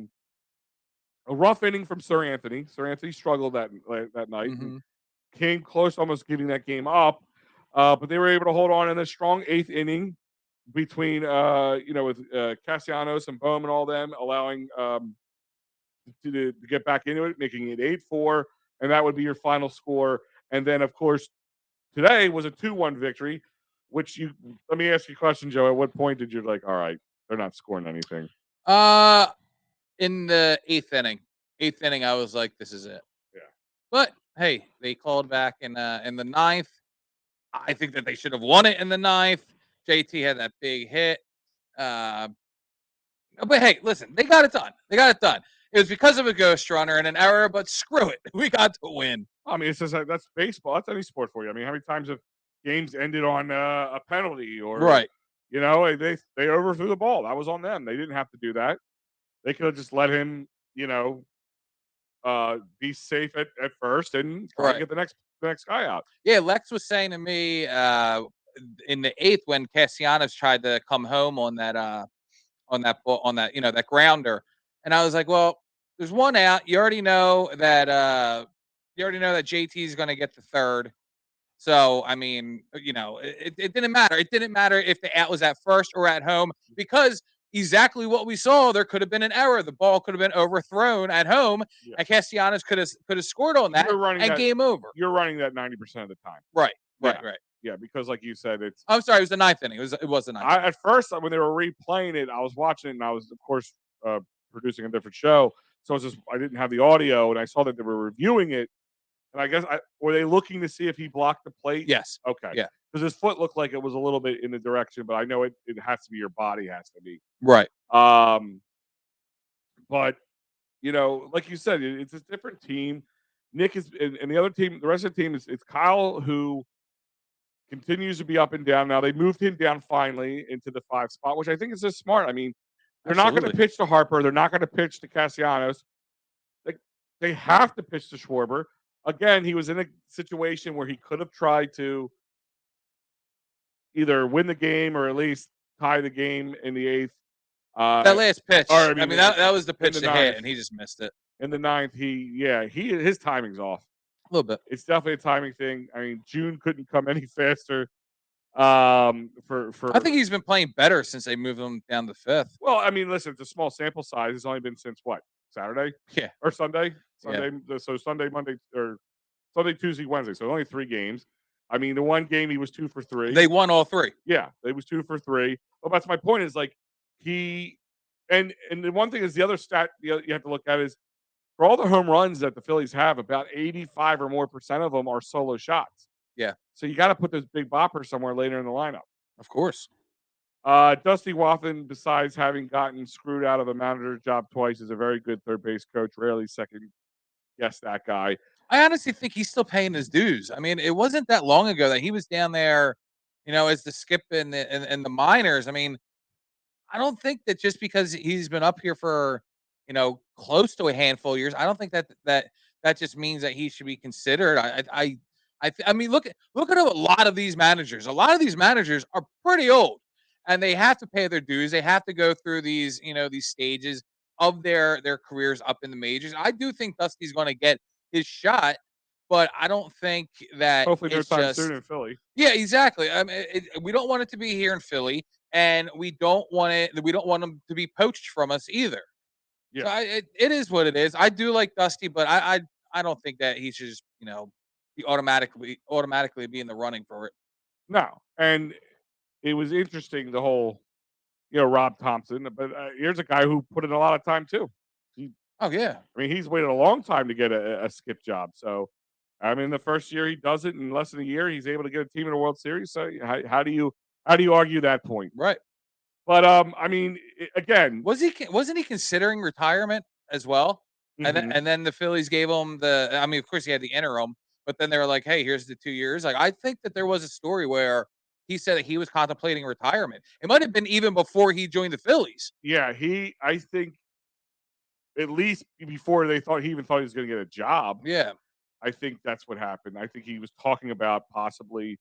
rough inning from Sir Anthony. Sir Anthony struggled that night. Came close to almost giving that game up. But they were able to hold on in a strong 8th inning between, with Castellanos and Bohm and all them, allowing to get back into it, making it 8-4, and that would be your final score. And then, of course, Today was a 2-1 victory, which let me ask you a question, Joe. At what point did you like, all right, they're not scoring anything? In the eighth inning, I was like, this is it. Yeah. But hey, they called back in the ninth. I think that they should have won it in the ninth. JT had that big hit. But hey, listen, they got it done. It was because of a ghost runner and an error, but screw it. We got to win. I mean, it's just like, that's baseball. That's any sport for you. I mean, how many times have games ended on a penalty or Right. You know, they overthrew the ball. That was on them. They didn't have to do that. They could have just let him, be safe at first and try to get the next guy out. Yeah, Lex was saying to me in the eighth when Castellanos tried to come home on that ball, on that that grounder, and I was like, well, there's one out. You already know that JT is going to get the third. So I mean, it didn't matter. It didn't matter if the out was at first or at home because exactly what we saw. There could have been an error. The ball could have been overthrown at home, and Castellanos could have scored on that and game over. You're running that 90% of the time. Right. Yeah, because like you said, I'm sorry, it was the ninth inning. It was the ninth. At first, when they were replaying it, I was watching it, and I was, of course, producing a different show, so I didn't have the audio, and I saw that they were reviewing it, and I guess were they looking to see if he blocked the plate? Yes. Okay. Yeah. Because his foot looked like it was a little bit in the direction, but I know it has to be your body has to be right. But like you said, it's a different team. Nick is, and the other team, the rest of the team it's Kyle who continues to be up and down. Now they moved him down finally into the 5 spot, which I think is just smart. I mean, they're not going to pitch to Harper. They're not going to pitch to Castellanos. They have to pitch to Schwarber. Again, he was in a situation where he could have tried to either win the game or at least tie the game in the 8th. That last pitch. I mean, that was the pitch to hit, and he just missed it. In the 9th, his timing's off. A little bit. It's definitely a timing thing. I mean, June couldn't come any faster. I think he's been playing better since they moved him down to 5th. Well, I mean, listen, it's a small sample size. It's only been since what? Saturday? Yeah. Or Sunday? Yeah. So Sunday, Monday, or Sunday, Tuesday, Wednesday. So only 3 games. I mean, the one game he was 2 for 3. They won all 3. Yeah, they was 2 for 3. Well, that's my point. Is like and the one thing is the other stat you have to look at is for all the home runs that the Phillies have, about 85 or more percent of them are solo shots. Yeah. So you got to put those big boppers somewhere later in the lineup. Of course. Dusty Wathan, besides having gotten screwed out of a manager's job twice, is a very good third base coach. Rarely second guess that guy. I honestly think he's still paying his dues. I mean, it wasn't that long ago that he was down there, as the skip in the minors. I mean, I don't think that just because he's been up here for, close to a handful of years, I don't think that just means that he should be considered. I mean, look at a lot of these managers. A lot of these managers are pretty old, and they have to pay their dues. They have to go through these, these stages of their careers up in the majors. I do think Dusty's going to get his shot, but I don't think that hopefully no time soon in Philly. Yeah, exactly. I mean, we don't want it to be here in Philly, and we don't want him to be poached from us either. Yeah, so it is what it is. I do like Dusty, but I don't think that he should just be automatically be in the running for it. No, and it was interesting the whole Rob Thompson, but here's a guy who put in a lot of time too. Oh yeah, I mean he's waited a long time to get a skip job. So I mean the first year he does it in less than a year, he's able to get a team in the World Series. So how do you argue that point? Right. But I mean, again, wasn't he considering retirement as well? Mm-hmm. And then the Phillies gave him I mean, of course he had the interim, but then they were like, "Hey, here's the 2 years." Like I think that there was a story where he said that he was contemplating retirement. It might have been even before he joined the Phillies. Yeah, I think at least before he even thought he was going to get a job. Yeah, I think that's what happened. I think he was talking about possibly.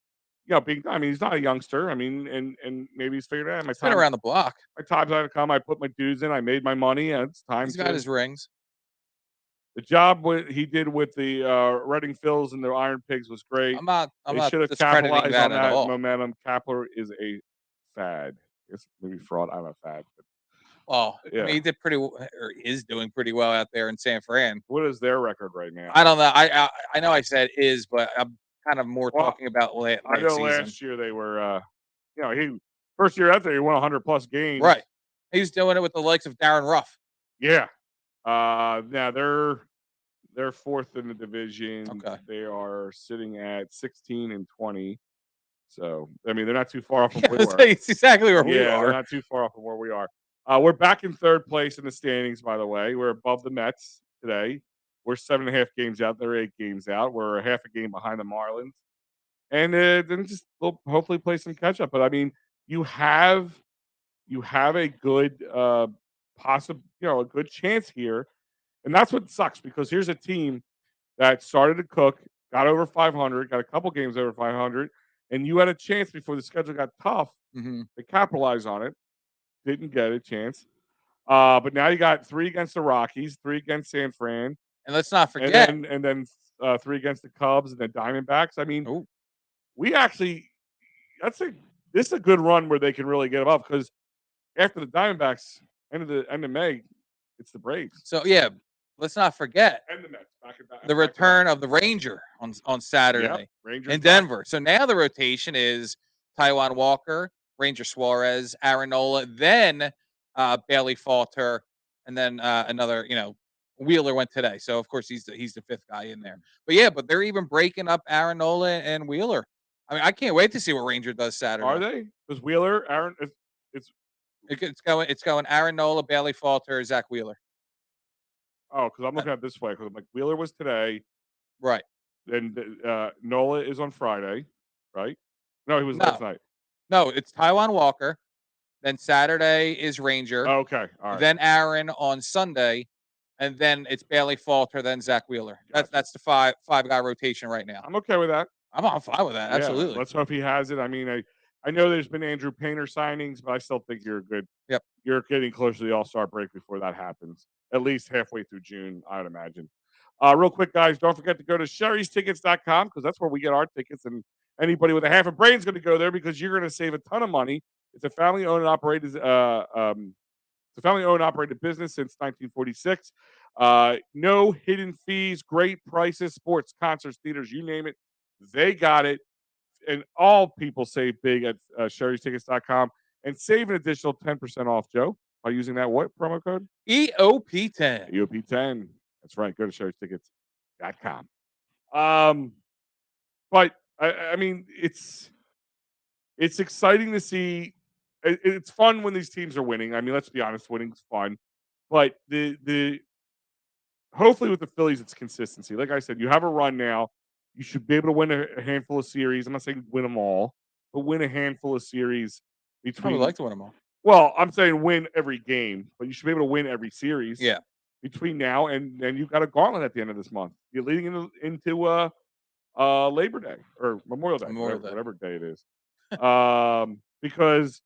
I mean, he's not a youngster. I mean, and maybe he's figured out. Been around the block. My time's had to come. I put my dues in. I made my money. And it's time. He's got his rings. The job he did with the Reading Phils and the Iron Pigs was great. I'm not should have capitalized on that momentum. Kapler is a fad. It's maybe fraud. I'm a fad. But, well, yeah. I mean, he did is doing pretty well out there in San Fran. What is their record right now? I don't know. I know I said is, but I'm kind of more Well, talking about I last know season. last year they were, he first year out there he won 100+ games. Right. He's doing it with the likes of Darren Ruff. Yeah. Now they're fourth in the division. Okay. They are sitting at 16-20. So I mean, they're not too far off from where we were. It's exactly where we Yeah, they're are. not too far off from where we are. We're back in third place in the standings, by the way. We're above the Mets today. We're 7.5 games out. They're 8 games out. We're a half a game behind the Marlins. And then just we'll hopefully play some catch up. But I mean, you have a good a good chance here. And that's what sucks because here's a team that started to cook, got over 500, got a couple games over 500, and you had a chance before the schedule got tough Mm-hmm. to capitalize on it. Didn't get a chance. But now you got 3 against the Rockies, 3 against San Fran, And let's not forget. and then 3 against the Cubs and the Diamondbacks. I mean, Ooh. we actually this is a good run where they can really get above because after the Diamondbacks end of May, it's the Braves So yeah, let's not forget and the Mets back and back. the return of the Ranger on Saturday Yep, Rangers in back. Denver. So now the rotation is Taijuan Walker, Ranger Suarez, Aaron Nola, then Bailey Falter, and then another. Wheeler went today, so of course he's the fifth guy in there. But they're even breaking up Aaron Nola and Wheeler. I mean, I can't wait to see what Ranger does Saturday. Are they? Because Wheeler, Aaron, It's going Aaron Nola, Bailey Falter, Zach Wheeler. Oh, because I'm looking at it this way. Because I'm like, Wheeler was today, Right? and Nola is on Friday, right? No, he was last night. No, it's Taijuan Walker. Then Saturday is Ranger. Okay, all right. Then Aaron on Sunday, and then it's Bailey Falter, then Zach Wheeler. Gotcha. That's the five guy rotation right now. I'm okay with that. I'm fine with that. Yeah, Absolutely. let's hope he has it. I mean, I know there's been Andrew Painter signings, but I still think you're good. Yep. You're getting close to the All-Star break before that happens. At least halfway through June, I would imagine. Real quick, guys, don't forget to go to sherrystickets.com because that's where we get our tickets. And anybody with a half a brain is going to go there because you're going to save a ton of money. It's a family-owned and operated. It's a family-owned and operated business since 1946. No hidden fees, great prices, sports, concerts, theaters, you name it. They got it. And all people save big at sherrystickets.com and save an additional 10% off, Joe, by using that what promo code? EoP10. EoP10. That's right. Go to sherrystickets.com. But I mean, it's exciting to see. It's fun when these teams are winning. I mean, let's be honest, winning's fun. But the hopefully with the Phillies, it's consistency. Like I said, you have a run now. You should be able to win a handful of series. I'm not saying win them all, but win a handful of series I between. would like to win them all. Well, I'm saying win every game, but you should be able to win every series. Yeah. Between now and then, you've got a gauntlet at the end of this month. You're leading into Labor Day or Memorial Day, whatever day it is. Because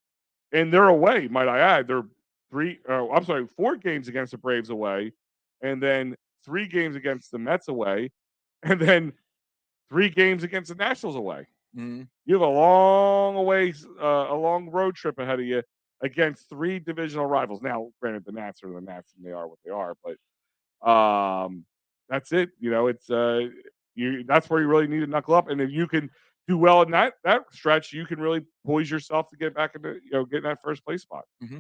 and they're away, might I add. They're 4 games against the Braves away, and then 3 games against the Mets away, and then 3 games against the Nationals away. Mm-hmm. You have a long road trip ahead of you against 3 divisional rivals. Now, granted, the Nats are the Nats and they are what they are, but that's it. It's that's where you really need to knuckle up. And if you can do well in that stretch, you can really poise yourself to get back into getting that first place spot. Mm-hmm.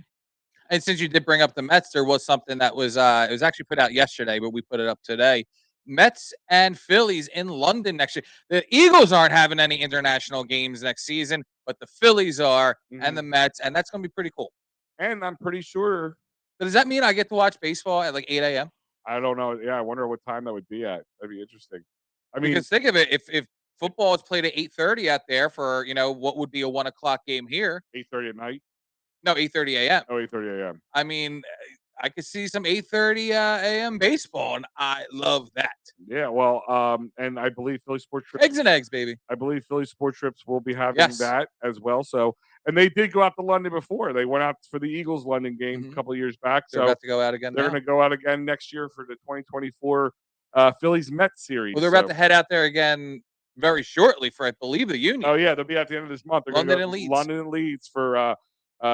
And since you did bring up the Mets, there was something that was it was actually put out yesterday, but we put it up today. Mets and Phillies in London next year. The Eagles aren't having any international games next season, but the Phillies are, and the Mets, and that's going to be pretty cool. And I'm pretty sure. So does that mean I get to watch baseball at like 8 a.m.? I don't know. Yeah, I wonder what time that would be at. That'd be interesting. I mean, because think of it, if football is played at 8:30 out there for what would be a 1 o'clock game here. 8:30 at night. No, 8:30 a.m. Oh, 8:30 a.m. I mean, I could see some 8:30 a.m. baseball, and I love that. Yeah, well, and I believe Philly Sports Trips. Eggs and eggs, baby. I believe Philly Sports Trips will be having that as well. So, and they did go out to London before. They went out for the Eagles London game a couple of years back. They're about to go out again. They're going to go out again next year for the 2024 Phillies Mets series. Well, they're about to head out there again very shortly for, I believe, the Union. Oh yeah, they'll be at the end of this month. They're London and Leeds. London and Leeds for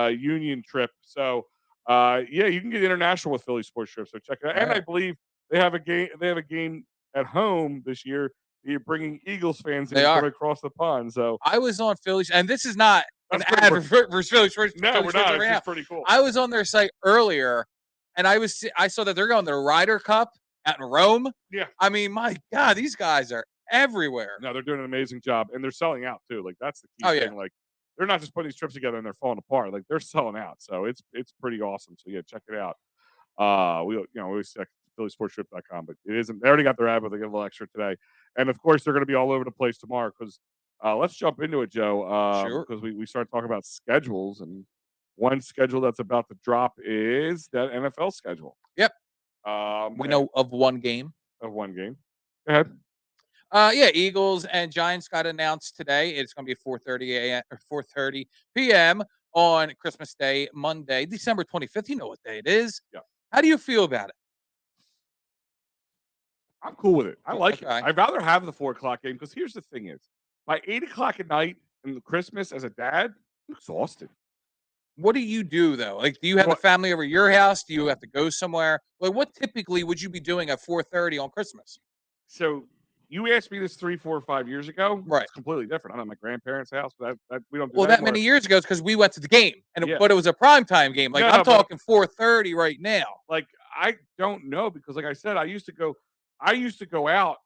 Union trip. So yeah, you can get international with Philly Sports Trips. So check it out. And I believe they have a game. They have a game at home this year You're bringing Eagles fans in They from are. across the pond. So I was on Phillies, and this is not an That's pretty ad cool. for Phillies. no, Phillies we're Sports not. right It's now. just pretty cool. I was on their site earlier, and I saw that they're going to the Ryder Cup out in Rome. Yeah. I mean, my God, these guys are everywhere. No, they're doing an amazing job, and they're selling out too. Like that's the key Oh, thing. yeah. Like they're not just putting these trips together and they're falling apart. Like they're selling out. So it's pretty awesome. So yeah, check it out. We always check phillysportstrip.com, but it isn't. They already got their ad, but they get a little extra today. And of course, they're going to be all over the place tomorrow because let's jump into it, Joe. Sure. Because we start talking about schedules, and one schedule that's about to drop is that NFL schedule. Yep. We and- know of one game. of one game. Go ahead. Yeah, Eagles and Giants got announced today. It's going to be 4:30 a.m. or 4:30 p.m. on Christmas Day, Monday, December 25th. You know what day it is. Yeah. How do you feel about it? I'm cool with it. I like it. Okay. I'd rather have the 4 o'clock game because here's the thing: is by 8 o'clock at night in Christmas as a dad, I'm exhausted. What do you do though? Like, do you have Well- the family over your house? Do you have to go somewhere? Like, what typically would you be doing at 4:30 on Christmas? So you asked me this 3, 4, 5 years ago. Right. It's completely different. I'm at my grandparents' house, but that we don't do Well, that that many anymore. years ago, it's because we went to the game, and Yeah. but it was a primetime game. Like, No, I'm but- talking 4:30 right now. Like I don't know because, like I said, I used to go out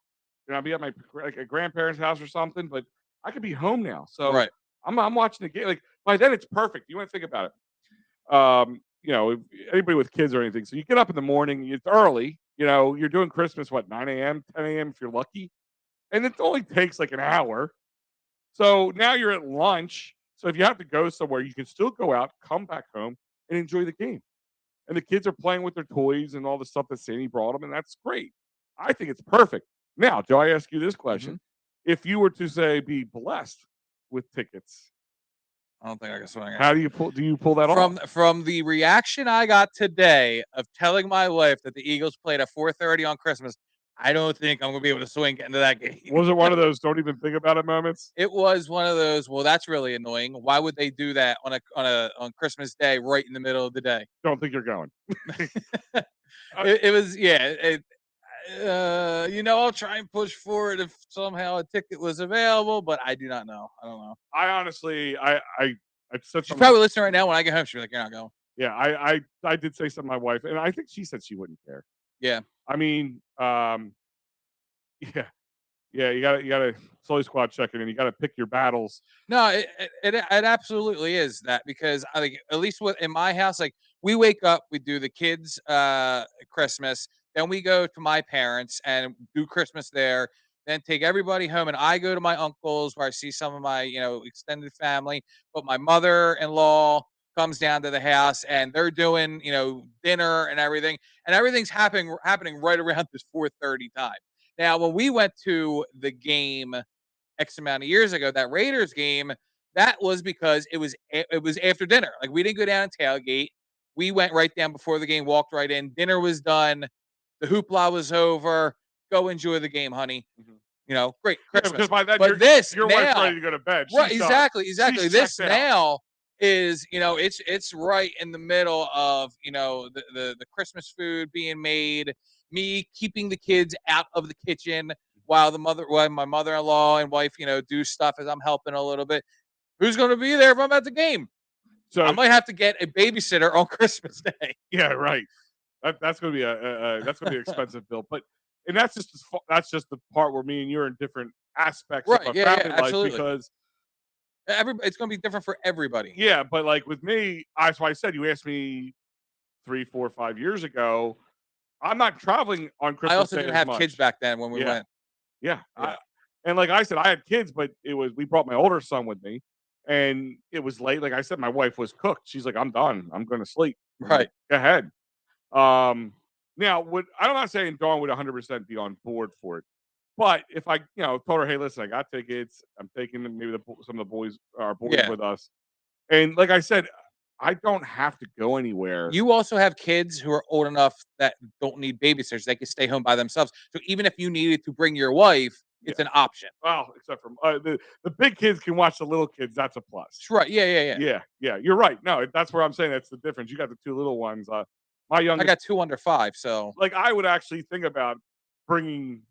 and I'd be at my like a grandparents' house or something, but I could be home now. So Right. I'm watching the game. Like by then, it's perfect. You want to think about it. If anybody with kids or anything. So you get up in the morning. It's early. You're doing Christmas 9 a.m., 10 a.m. if you're lucky, and it only takes like an hour. So now you're at lunch. So if you have to go somewhere, you can still go out, come back home, and enjoy the game. And the kids are playing with their toys and all the stuff that Sandy brought them, and that's great. I think it's perfect. Now, Joe, I ask you this question: if you were to say be blessed with tickets, I don't think I can swing it. how do you pull that off? From the reaction I got today of telling my wife that the Eagles played at 4:30 on Christmas, I don't think I'm gonna be able to swing into that game. Was it one of those don't even think about it moments? It was one of those. Well, that's really annoying. Why would they do that on Christmas Day, right in the middle of the day? Don't think you're going. It was, yeah. I'll try and push for it if somehow a ticket was available, but I do not know. I don't know. I honestly, I said She's something. probably listening right now. When I get home, she'll be like, "You're not going." Yeah, I did say something to my wife, and I think she said she wouldn't care. Yeah. I mean, yeah. You gotta Sully Squad checking in. You gotta pick your battles. No, it absolutely is that, because I think at least in my house, like, we wake up, we do the kids Christmas, then we go to my parents and do Christmas there, then take everybody home, and I go to my uncle's where I see some of my extended family, but my mother-in-law comes down to the house and they're doing dinner and everything's happening right around this 4:30 time. Now, when we went to the game X amount of years ago, that Raiders game, that was because it was after dinner. Like, we didn't go down and tailgate. We went right down before the game, walked right in. Dinner was done. The hoopla was over. Go enjoy the game, honey. Great Christmas. Because by then But your wife's ready to go to bed. Right, She's done. exactly. She's This checked out. now is, it's right in the middle of, the Christmas food being made, me keeping the kids out of the kitchen while my mother-in-law and wife, do stuff as I'm helping a little bit. Who's going to be there if I'm at the game? So I might have to get a babysitter on Christmas Day. yeah, right. That's going to be that's going to be an expensive bill, and that's just the part where me and you're in different aspects Right, of our yeah, family life absolutely. because It's going to be different for everybody. yeah, but like with me, that's why I said you asked me 3, 4, 5 years ago. I'm not traveling on Christmas I also Day didn't as have much. kids back then when we Yeah. went. Yeah. Yeah. And like I said, I had kids, but we brought my older son with me, and it was late. Like I said, my wife was cooked. She's like, I'm done. I'm going to sleep. I'm Right. like, go ahead. Now, I'm not saying Dawn would 100% be on board for it, but if I, told her, hey, listen, I got tickets. I'm taking maybe some of the boys, our boys Yeah. with us, and like I said, I don't have to go anywhere. You also have kids who are old enough that don't need babysitters. They can stay home by themselves. So even if you needed to bring your wife, it's an option. Well, except for the big kids can watch the little kids. That's a plus. Right. Yeah. Yeah. You're right. No, that's where I'm saying that's the difference. You got the two little ones. My youngest, I got 2 under 5, so like I would actually think about bringing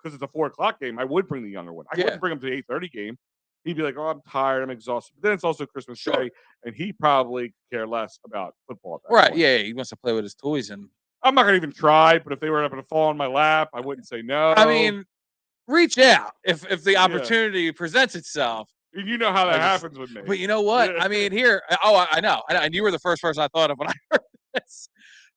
because it's a 4:00 game, I would bring the younger one. I Yeah. wouldn't bring him to the 8:30 game. He'd be like, "Oh, I'm tired. I'm exhausted." But then it's also Christmas Sure. Day, and he probably care less about football at that Right. point. Yeah. He wants to play with his toys. And I'm not gonna even try, but if they were going to fall in my lap, I wouldn't say no. I mean, reach out if the Yeah. opportunity presents itself. And you know how that I just- happens with me. But you know what? I mean, here. Oh, I know. And you were the first person I thought of when I heard this.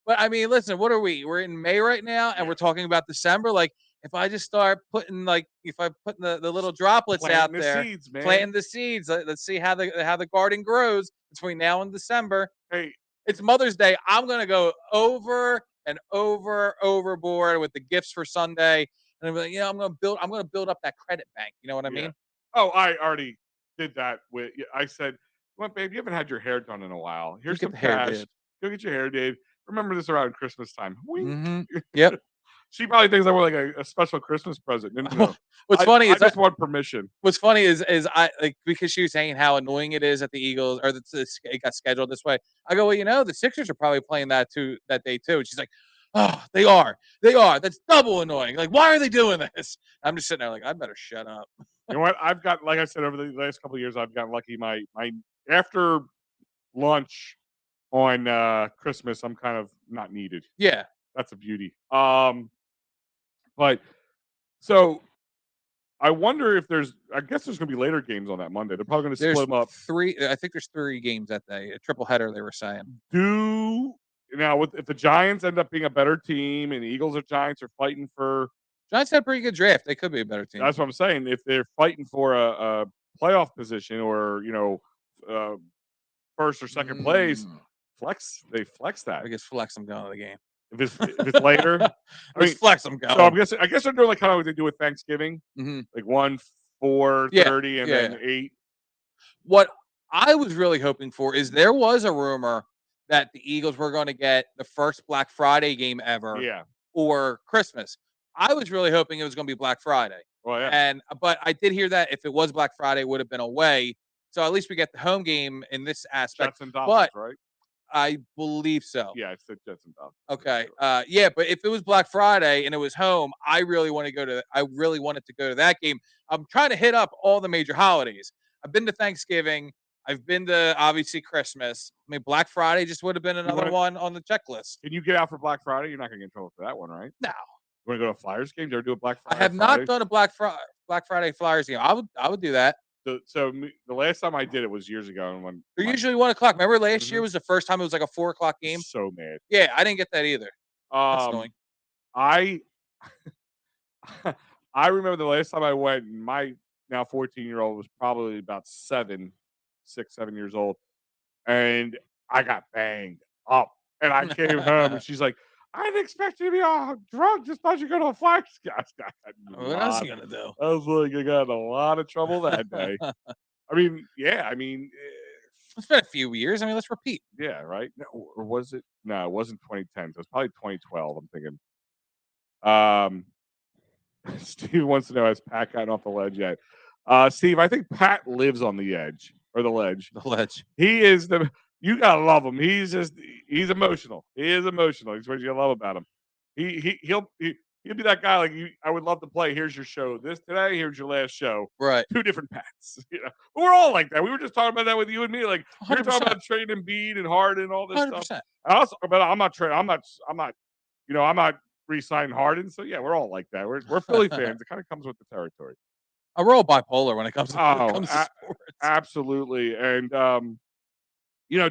But I mean, listen. What are we? We're in May right now, and we're talking about December. Like, if I just start putting if I put the little droplets out Planting the there, seeds, man. planting the seeds. Let's see how the garden grows between now and December. Hey, It's Mother's Day. I'm gonna go over and overboard with the gifts for Sunday, and I'm like, I'm gonna build up that credit bank. You know what I yeah. mean? Oh, I already did that with. I said, "What, babe? You haven't had your hair done in a while. Here's get some the hair cash. did. Go get your hair did. Remember this around Christmas time." Wink. Mm-hmm. Yep. She probably thinks I want like a special Christmas present. No. What's funny I is just want permission. What's funny is I because she was saying how annoying it is that the Eagles or it got scheduled this way. I go, well, the Sixers are probably playing that day too. And she's like, oh, they are. That's double annoying. Like, why are they doing this? I'm just sitting there like, I better shut up. You know what? I've got, like I said, over the last couple of years, I've gotten lucky. My after lunch on Christmas, I'm kind of not needed. Yeah. That's a beauty. But so I wonder if I guess there's going to be later games on that Monday. They're probably going to split them up. I think there's 3 games that day. A triple header, they were saying. If the Giants end up being a better team and the Eagles or Giants are fighting for. Giants had a pretty good draft. They could be a better team. That's what I'm saying. If they're fighting for a playoff position or, first or second place, they flex that. I guess flex them going to the game. If it's later, flex them going. So I guess they're doing like kind of what they do with Thanksgiving, like 1, 4, 30, and then 8. What I was really hoping for is there was a rumor that the Eagles were going to get the first Black Friday game ever, or Christmas. I was really hoping it was going to be Black Friday. Well, yeah. But I did hear that if it was Black Friday, it would have been away. So at least we get the home game in this aspect. Jets and Dolphins, right? I believe so. Yeah, it's the Jets and Dolphins. Okay. But if it was Black Friday and it was home, I really wanted to go to that game. I'm trying to hit up all the major holidays. I've been to Thanksgiving. I've been to obviously Christmas. I mean, Black Friday just would have been another one on the checklist. Can you get out for Black Friday? You're not going to get in trouble for that one, right? No. You want to go to a Flyers game? Did you ever do a Black Friday? I have not done a Black Friday Flyers game. I would do that. So the last time I did it was years ago, and when they're usually 1:00. Remember last year was the first time it was like a 4:00 game. So mad. Yeah, I didn't get that either. That's annoying. I remember the last time I went. My now 14-year-old was probably about 6, 7 years old, and I got banged up. And I came home, and she's like, "I didn't expect you to be all drunk. Just thought you go to a Flyers." What else are you gonna do? I was like, I got in a lot of trouble that day. It's been a few years. I mean, let's repeat. Yeah, right. No, or was it? No, it wasn't 2010. So it's probably 2012. I'm thinking. Steve wants to know, has Pat gotten off the ledge yet? Steve, I think Pat lives on the edge or the ledge. The ledge. He is you gotta love him. He's emotional. He is emotional. He's what you love about him. He'll be that guy like you. I would love to play. Here's your show. This today. Here's your last show. Right. 2 different Pats. But we're all like that. We were just talking about that with you and me. Like we were talking about trading Embiid and Harden and all this 100%. stuff. But I'm not trading. I'm not re-signing Harden. So yeah, we're all like that. We're Philly fans. It kind of comes with the territory. We're all bipolar when it comes to sports. Absolutely. And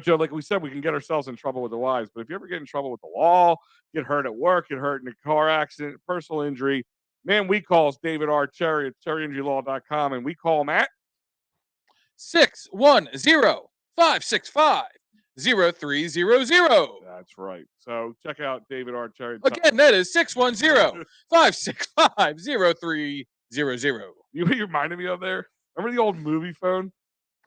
Joe, like we said, we can get ourselves in trouble with the wives, but if you ever get in trouble with the law, get hurt at work, get hurt in a car accident, personal injury, man, we call us David R. Cherry at cherryinjurylaw.com, and we call him at 610-565-0300. That's right. So check out David R. Cherry. Again, that is 610-565-0300. You reminded me of there? Remember the old movie phone?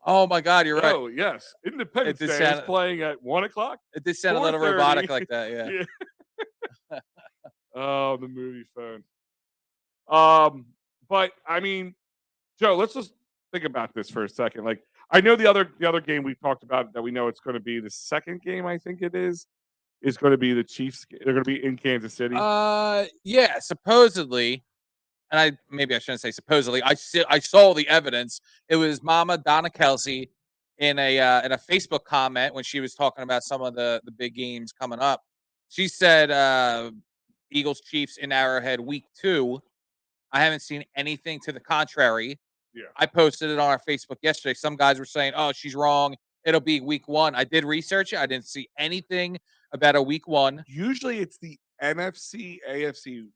Oh my God, you're right. Oh yes, Independence Day is playing at 1:00. It did sound a little robotic like that, yeah. Oh, the movie phone. But I mean, Joe, let's just think about this for a second. Like, I know the other game we talked about that we know it's going to be the second game. I think it is going to be the Chiefs. They're going to be in Kansas City. Yeah, supposedly. and maybe I shouldn't say supposedly. I saw the evidence. It was Mama Donna Kelsey in a Facebook comment when she was talking about some of the big games coming up. She said Eagles Chiefs in Arrowhead week 2. I haven't seen anything to the contrary. Yeah. I posted it on our Facebook yesterday. Some guys were saying, "Oh, she's wrong. It'll be week 1." I did research it. I didn't see anything about a week 1. Usually it's the NFC, AFC.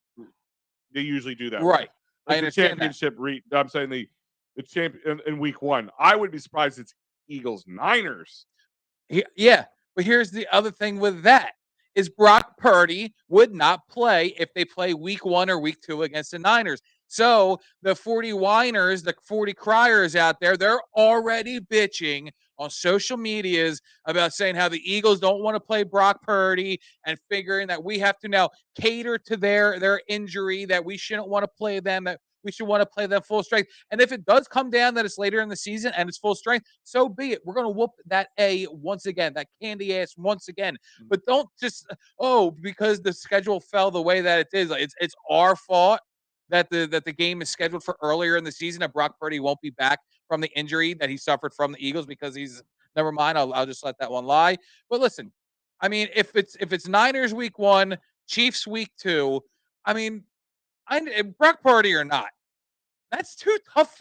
They usually do that. Right. I Like the understand that. championship. I'm saying the champion in week 1. I would be surprised it's Eagles Niners. Yeah, but here's the other thing with that is Brock Purdy would not play if they play week 1 or week 2 against the Niners. So the 40 whiners, the 40 criers out there, they're already bitching on social medias about saying how the Eagles don't want to play Brock Purdy and figuring that we have to now cater to their injury, that we shouldn't want to play them, that we should want to play them full strength. And if it does come down that it's later in the season and it's full strength, so be it. We're going to whoop that A once again, that candy ass once again. But don't just, because the schedule fell the way that it is. It's our fault that the game is scheduled for earlier in the season, that Brock Purdy won't be back from the injury that he suffered from the Eagles because he's, never mind. I'll just let that one lie. But listen, I mean, if it's Niners week 1, Chiefs week 2, I mean, Brock Purdy or not, that's two tough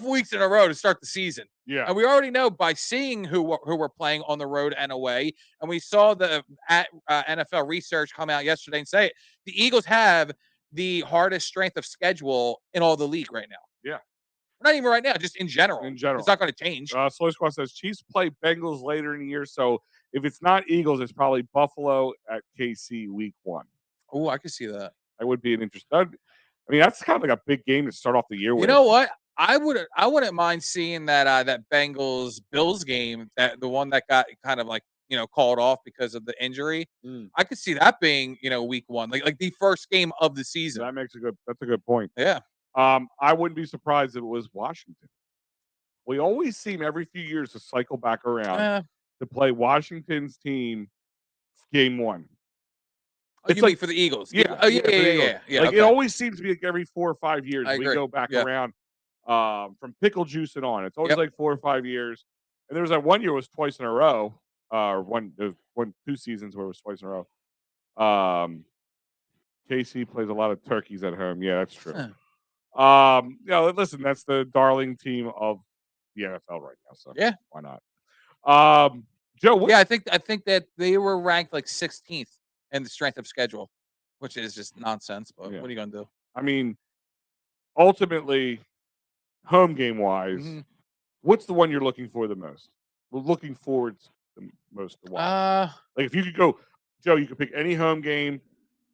weeks in a row to start the season. Yeah. And we already know by seeing who we're playing on the road and away, and we saw the NFL research come out yesterday and say it, the Eagles have the hardest strength of schedule in all the league right now. Yeah. Not even right now, just in general. In general. It's not going to change. Slow Squad says Chiefs play Bengals later in the year, so if it's not Eagles, it's probably Buffalo at KC week 1. Oh, I could see that. That would be an interesting. I mean, that's kind of like a big game to start off the year with. You know what? I wouldn't mind seeing that Bengals Bills game, that the one that got kind of like, called off because of the injury. I could see that being, week 1, like the first game of the season. That's a good point. Yeah. I wouldn't be surprised if it was Washington. We always seem every few years to cycle back around to play Washington's team game 1. It's like for the Eagles. Yeah. Oh, yeah. Like, it always seems to be like every 4 or 5 years I we agree. go back around from pickle juice and on. It's always like 4 or 5 years. And there was that one year it was twice in a row. Two seasons where it was twice in a row. KC plays a lot of turkeys at home. Yeah, that's true. Listen, that's the darling team of the NFL right now. So yeah, why not? Joe, I think that they were ranked like 16th in the strength of schedule, which is just nonsense. But what are you gonna do? I mean, ultimately, home game wise, what's the one you're looking for the most? We're looking forward the most to watch. Like if you could go, Joe, you could pick any home game,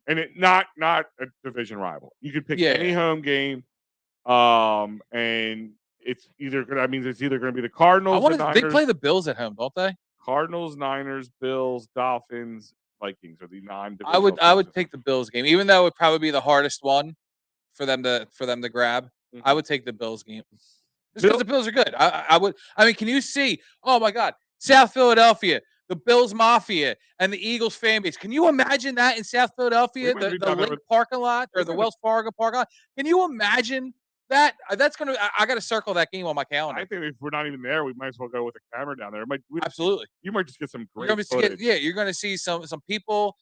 and it not a division rival. You could pick any home game, and it's either going to be the Cardinals. They play the Bills at home, don't they? Cardinals, Niners, Bills, Dolphins, Vikings are the non-divisional. I would take the Bills game, even though it would probably be the hardest one for them to grab. I would take the Bills game just because the Bills are good. I would. I mean, can you see? Oh my God, South Philadelphia, the Bills Mafia, and the Eagles fan base. Can you imagine that in South Philadelphia, the Link parking lot or the Wells Fargo parking lot? Can you imagine that? That's gonna. I got to circle that game on my calendar. I think if we're not even there, we might as well go with a camera down there. Absolutely. You might just get some great footage. You're going to see some people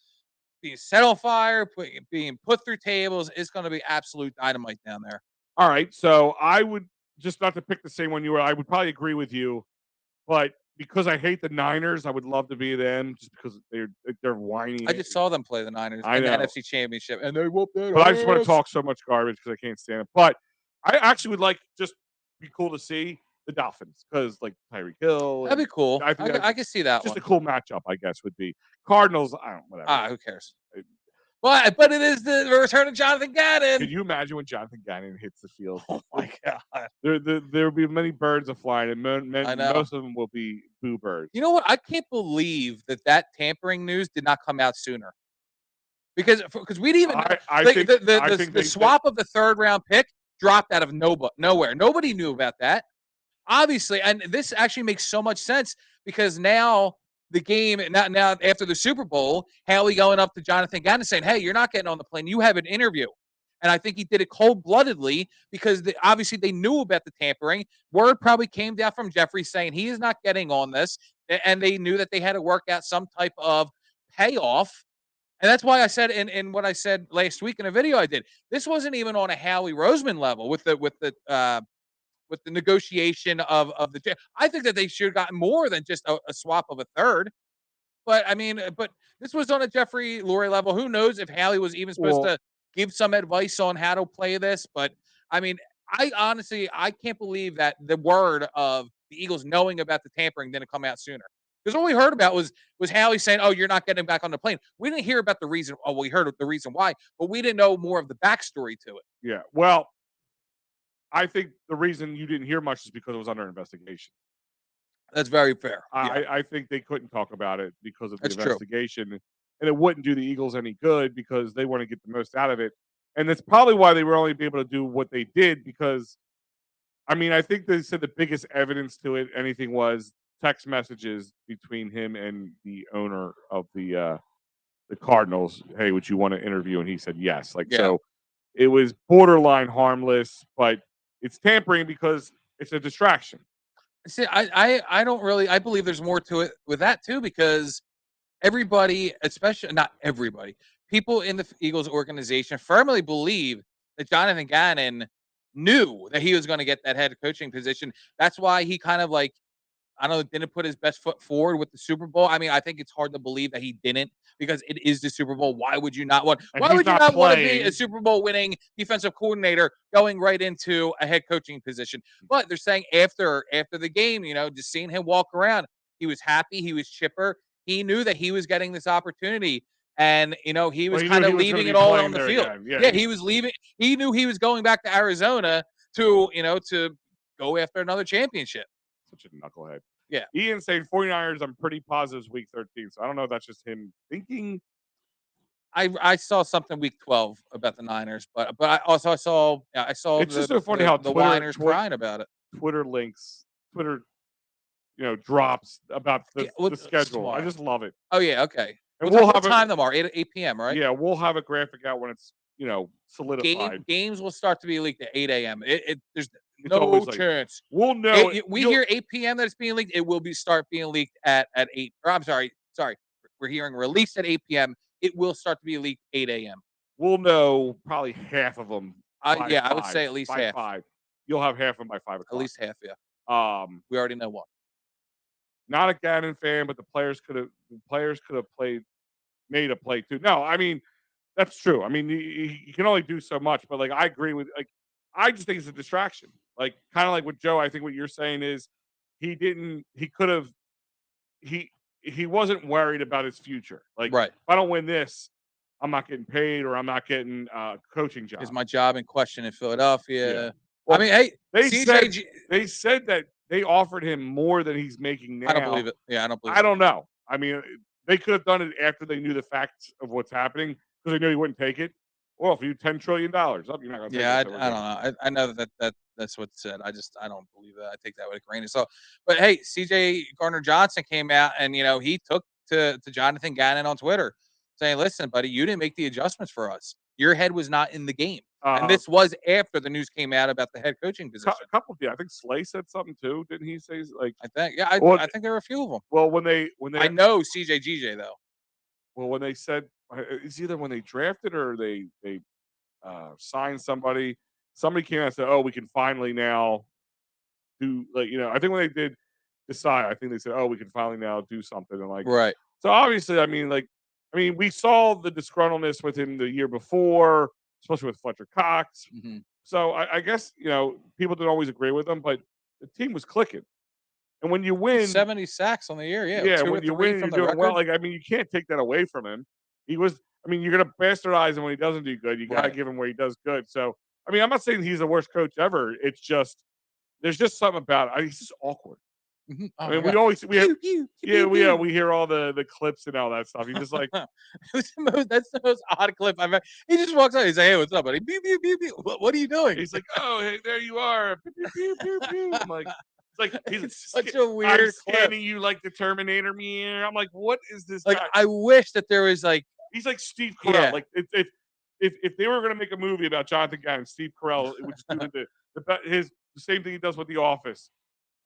being set on fire, being put through tables. It's going to be absolute dynamite down there. All right, so I would just not to pick the same one you were. I would probably agree with you, but because I hate the Niners, I would love to be them just because they're whiny. I just saw them play the Niners in the NFC Championship, and they whooped it. But I just want to talk so much garbage because I can't stand it. But I actually would like just be cool to see the Dolphins because like Tyreek Hill. That'd be cool. I can see that. Just a cool matchup, I guess, would be Cardinals. I don't know. Whatever. Who cares? But it is the return of Jonathan Gannon. Can you imagine when Jonathan Gannon hits the field? Oh my God! There will be many birds flying, and most of them will be boo birds. You know what? I can't believe that tampering news did not come out sooner. Because we didn't even the swap of the 3rd round pick dropped out of nowhere. Nobody knew about that. Obviously, and this actually makes so much sense because now the game now after the Super Bowl, Haley going up to Jonathan Gannon saying, "Hey, you're not getting on the plane. You have an interview." And I think he did it cold-bloodedly because obviously they knew about the tampering. Word probably came down from Jeffrey saying he is not getting on this, and they knew that they had to work out some type of payoff. And that's why I said in what I said last week in a video I did, this wasn't even on a Howie Roseman level with the negotiation of the. I think that they should have gotten more than just a swap of a third. But I mean, but this was on a Jeffrey Lurie level. Who knows if Howie was even supposed Well, to give some advice on how to play this? But I mean, I honestly I can't believe that the word of the Eagles knowing about the tampering didn't come out sooner. Because all we heard about was Howie saying, "Oh, you're not getting back on the plane." We didn't hear about the reason. Oh, we heard the reason why, but we didn't know more of the backstory to it. yeah. Well, I think the reason you didn't hear much is because it was under investigation. That's very fair. I think they couldn't talk about it because of the That's true. investigation, and it wouldn't do the Eagles any good because they want to get the most out of it. And that's probably why they were only able to do what they did because, I mean, I think they said the biggest evidence to it, anything was text messages between him and the owner of the Cardinals. Hey, would you want to interview? And he said yes. Like, Yeah. so it was borderline harmless, but it's tampering because it's a distraction. See, I don't really I believe there's more to it with that too because everybody, especially not everybody, people in the Eagles organization firmly believe that Jonathan Gannon knew that he was going to get that head coaching position. That's why he kind of like I don't know, didn't put his best foot forward with the Super Bowl. I mean, I think it's hard to believe that he didn't because it is the Super Bowl. Why would you not want? And Why he's would you not not want to be playing. a Super Bowl winning defensive coordinator going right into a head coaching position? But they're saying after the game, you know, just seeing him walk around, he was happy, he was chipper, he knew that he was getting this opportunity. And you know, he Well, was he kind knew of he was gonna leaving be it all playing on the there field. again. Yeah, he was leaving. He knew he was going back to Arizona to, you know, to go after another championship. Such a knucklehead. Yeah. Ian saying 49ers, I'm pretty positive is week 13. So I don't know if that's just him thinking. I saw something week 12 about the Niners, but I also saw It's just so funny how the Twitter Niners crying about it. Twitter links, Twitter, drops about Yeah, the schedule. I tomorrow. just love it. Oh yeah, okay. And What we'll time, have time tomorrow? 8 p.m. Right? Yeah, we'll have a graphic out when it's solidified. Games will start to be leaked at 8 a.m. There's It's no always like, chance. we'll know. We hear 8 p.m. that it's being leaked. It will start being leaked at 8. Or I'm sorry. We're hearing released at 8 p.m. It will start to be leaked 8 a.m. We'll know probably half of them. Yeah, I would say at least by half. 5. You'll have half of them by 5 o'clock. At least half, yeah. Um, We already know one. Not a Gannon fan, but the players could have made a play too. No, I mean that's true. I mean you can only do so much, but like I agree with I just think it's a distraction. Like kind of like with Joe. I think what you're saying is he could have he wasn't worried about his future. Like Right. if I don't win this, I'm not getting paid or I'm not getting a coaching job. Is my job in question in Philadelphia? Yeah. Well, I mean, hey, they said that they offered him more than he's making now. I don't believe it. Yeah, I don't believe I don't know. I mean, they could have done it after they knew the facts of what's happening because they knew he wouldn't take it. Well, if you $10 trillion, you're not going to take it. Yeah, I don't know. I know that's what's said. I don't believe that. I take that with a grain of salt. But hey, CJ Gardner Johnson came out and he took to Jonathan Gannon on Twitter saying, "Listen, buddy, you didn't make the adjustments for us. Your head was not in the game." And this was after the news came out about the head coaching position. A couple, I think Slay said something too, didn't he? Say like I think, yeah, I think there were a few of them. Well, when they I know CJ GJ though. Well, when they said it's either when they drafted or they signed somebody came out and said, "Oh, we can finally now do I think when they did decide, I think they said, "Oh, we can finally now do something." And Right. So obviously, I mean, we saw the disgruntledness with him the year before, especially with Fletcher Cox. Mm-hmm. So I guess people didn't always agree with him, but the team was clicking. And when you win 70 sacks on the year, yeah, when you win, you're doing well. I mean, you can't take that away from him. He was. I mean, you're gonna bastardize him when he doesn't do good. You gotta give him where he does good. So, I mean, I'm not saying he's the worst coach ever. It's just there's just something about it. He's just awkward. Mm-hmm. Oh, I mean, we hear all the clips and all that stuff. He's just like that's the most odd clip I've ever. He just walks out. He's like, "Hey, what's up, buddy? Pew, pew, pew, pew. What are you doing?" He's like, "Oh, hey, there you are." Pew, pew, pew, pew, pew. I'm like, it's like he's such a weird. I'm scanning you like the Terminator mirror. I'm like, what is this? Like, guy? I wish that there was like he's like Steve Carell. Yeah. Like if if they were going to make a movie about Jonathan Gannon, Steve Carell, it would just do the same thing he does with The Office.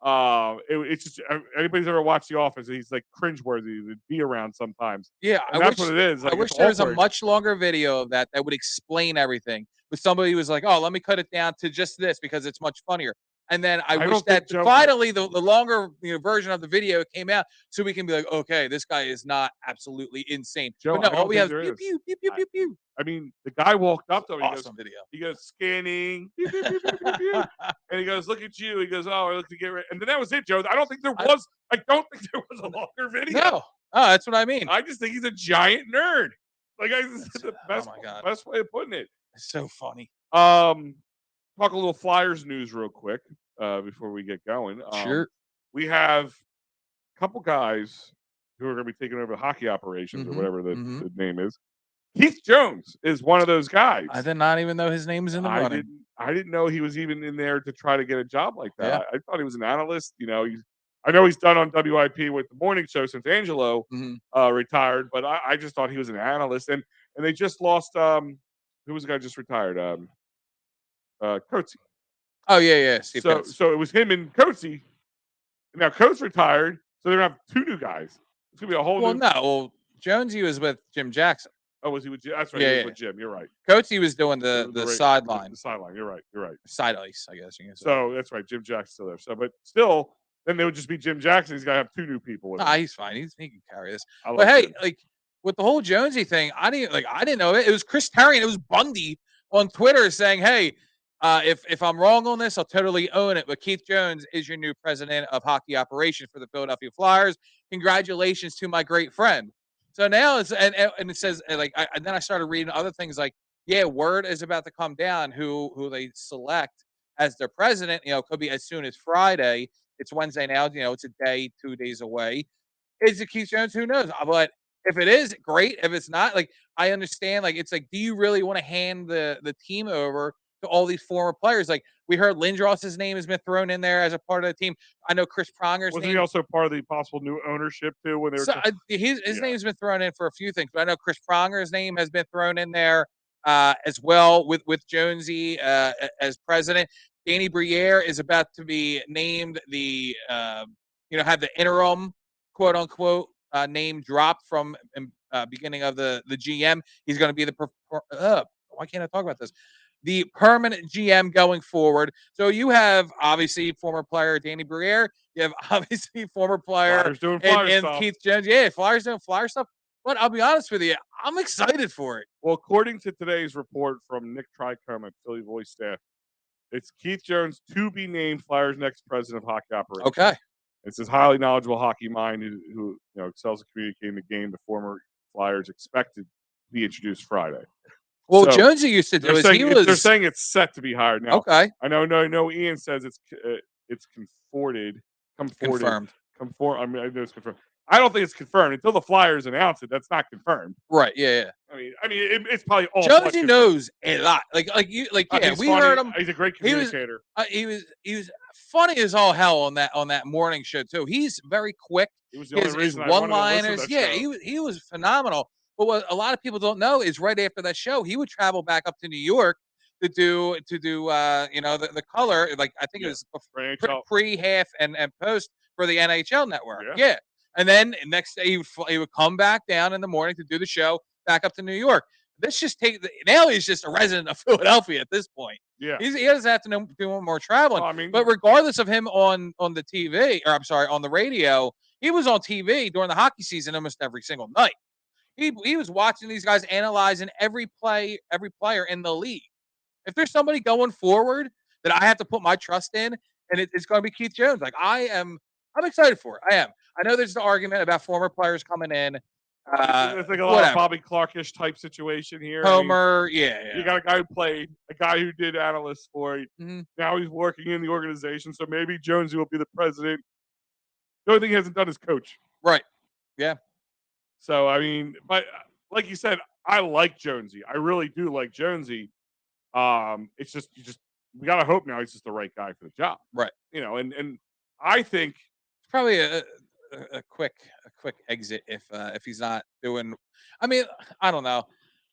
It's just anybody's ever watched The Office, he's like cringeworthy to be around sometimes, Yeah, and that's what it is. Like, I wish it's there was a awkward. much longer video of that would explain everything. But somebody was like, "Oh, let me cut it down to just this because it's much funnier." And then I I wish don't think that Joe. finally the longer version of the video came out, so we can be like, "Okay, this guy is not absolutely insane." Joe, But no, I all don't we think have is there pew is. pew pew pew I, pew pew. I mean, the guy walked up to him. Awesome video. He goes scanning, pew, pew, pew, pew, pew, pew, and he goes, "Look at you." He goes, "Oh, I look to get ready," and then that was it, Joe. I don't think there I- was. I don't think there was a longer video. No, oh, that's what I mean. I just think he's a giant nerd. Like, this is the Oh my God. best way of putting it. It's so funny. Talk a little Flyers news real quick before we get going. Sure. We have a couple guys who are going to be taking over the hockey operations or whatever the name is. Keith Jones is one of those guys. I did not even know his name was in the running. I didn't know he was even in there to try to get a job like that. Yeah. I thought he was an analyst. I know he's done on WIP with the morning show since Angelo retired, but I just thought he was an analyst. And they just lost. Who was the guy just retired? Coates. Oh yeah. Steve Coates. So it was him and Coates. Now Coates retired, so they're gonna have two new guys. It's gonna be a whole. Well, Jonesy was with Jim Jackson. Oh, was he with Jim? That's right. Yeah, he was with Jim. You're right. Coates was doing the sideline. The sideline. You're right. Side ice, I guess you can say. So that's right. Jim Jackson's still there. So, but still, then they would just be Jim Jackson. He's got to have two new people with him. He's fine. He can carry this. But hey, Jim. like with the whole Jonesy thing, I didn't know it. It was Chris Tarian. It was Bundy on Twitter saying, "Hey, if I'm wrong on this, I'll totally own it. But Keith Jones is your new president of hockey operations for the Philadelphia Flyers. Congratulations to my great friend." So now it's and it says and then I started reading other things like, yeah, word is about to come down who they select as their president. Could be as soon as Friday. It's Wednesday now. It's a day, 2 days away. Is it Keith Jones? Who knows? But if it is, great. If it's not, I understand. It's do you really want to hand the team over to all these former players? We heard Lindros's name has been thrown in there as a part of the team. I know Chris Pronger's Wasn't name. he also part of the possible new ownership too? When they were his name's been thrown in for a few things, but I know Chris Pronger's name has been thrown in there as well with Jonesy as president. Danny Briere is about to be named the have the interim quote unquote name dropped from beginning of the GM. He's going to be why can't I talk about this? The permanent GM going forward. So you have obviously former player Danny Briere. You have obviously former player and Keith Jones. Yeah, Flyers doing Flyer stuff. But I'll be honest with you, I'm excited for it. Well, according to today's report from Nick Tricom at Philly Voice staff, it's Keith Jones to be named Flyers' next president of hockey operations. Okay. It's this highly knowledgeable hockey mind who excels at communicating the game. The former Flyers expected to be introduced Friday. Well, so, Jonesy used to do they're saying it's set to be hired now. Okay. I know. No. Ian says it's confirmed. I mean, I know it's confirmed. I don't think it's confirmed until the Flyers announce it. That's not confirmed. Right? Yeah. I mean, it's probably all. Jonesy knows a lot. We heard him. He's a great communicator. He was funny as all hell on that morning show too. He's very quick. He was the only reason one-liners. Yeah, he was phenomenal. But what a lot of people don't know is right after that show, he would travel back up to New York to do the color. I think it was pre, half, and post for the NHL network. Yeah. And then next day he would come back down in the morning to do the show back up to New York. Now he's just a resident of Philadelphia at this point. Yeah. He doesn't have to do more traveling. Well, but regardless of him on the TV, on the radio, he was on TV during the hockey season almost every single night. He was watching these guys analyzing every player in the league. If there's somebody going forward that I have to put my trust in, and it's going to be Keith Jones. I'm excited for it. I am. I know there's the argument about former players coming in. It's like a lot of Bobby Clark-ish type situation here. Homer, yeah. You got a guy who played, a guy who did analysts for it. Mm-hmm. Now he's working in the organization, so maybe Jonesy will be the president. The only thing he hasn't done is coach. Right. Yeah. So, I mean, but like you said, I like Jonesy. I really do like Jonesy. It's just we gotta hope now he's just the right guy for the job. Right. And I think it's probably a quick exit if he's not doing. I mean, I don't know.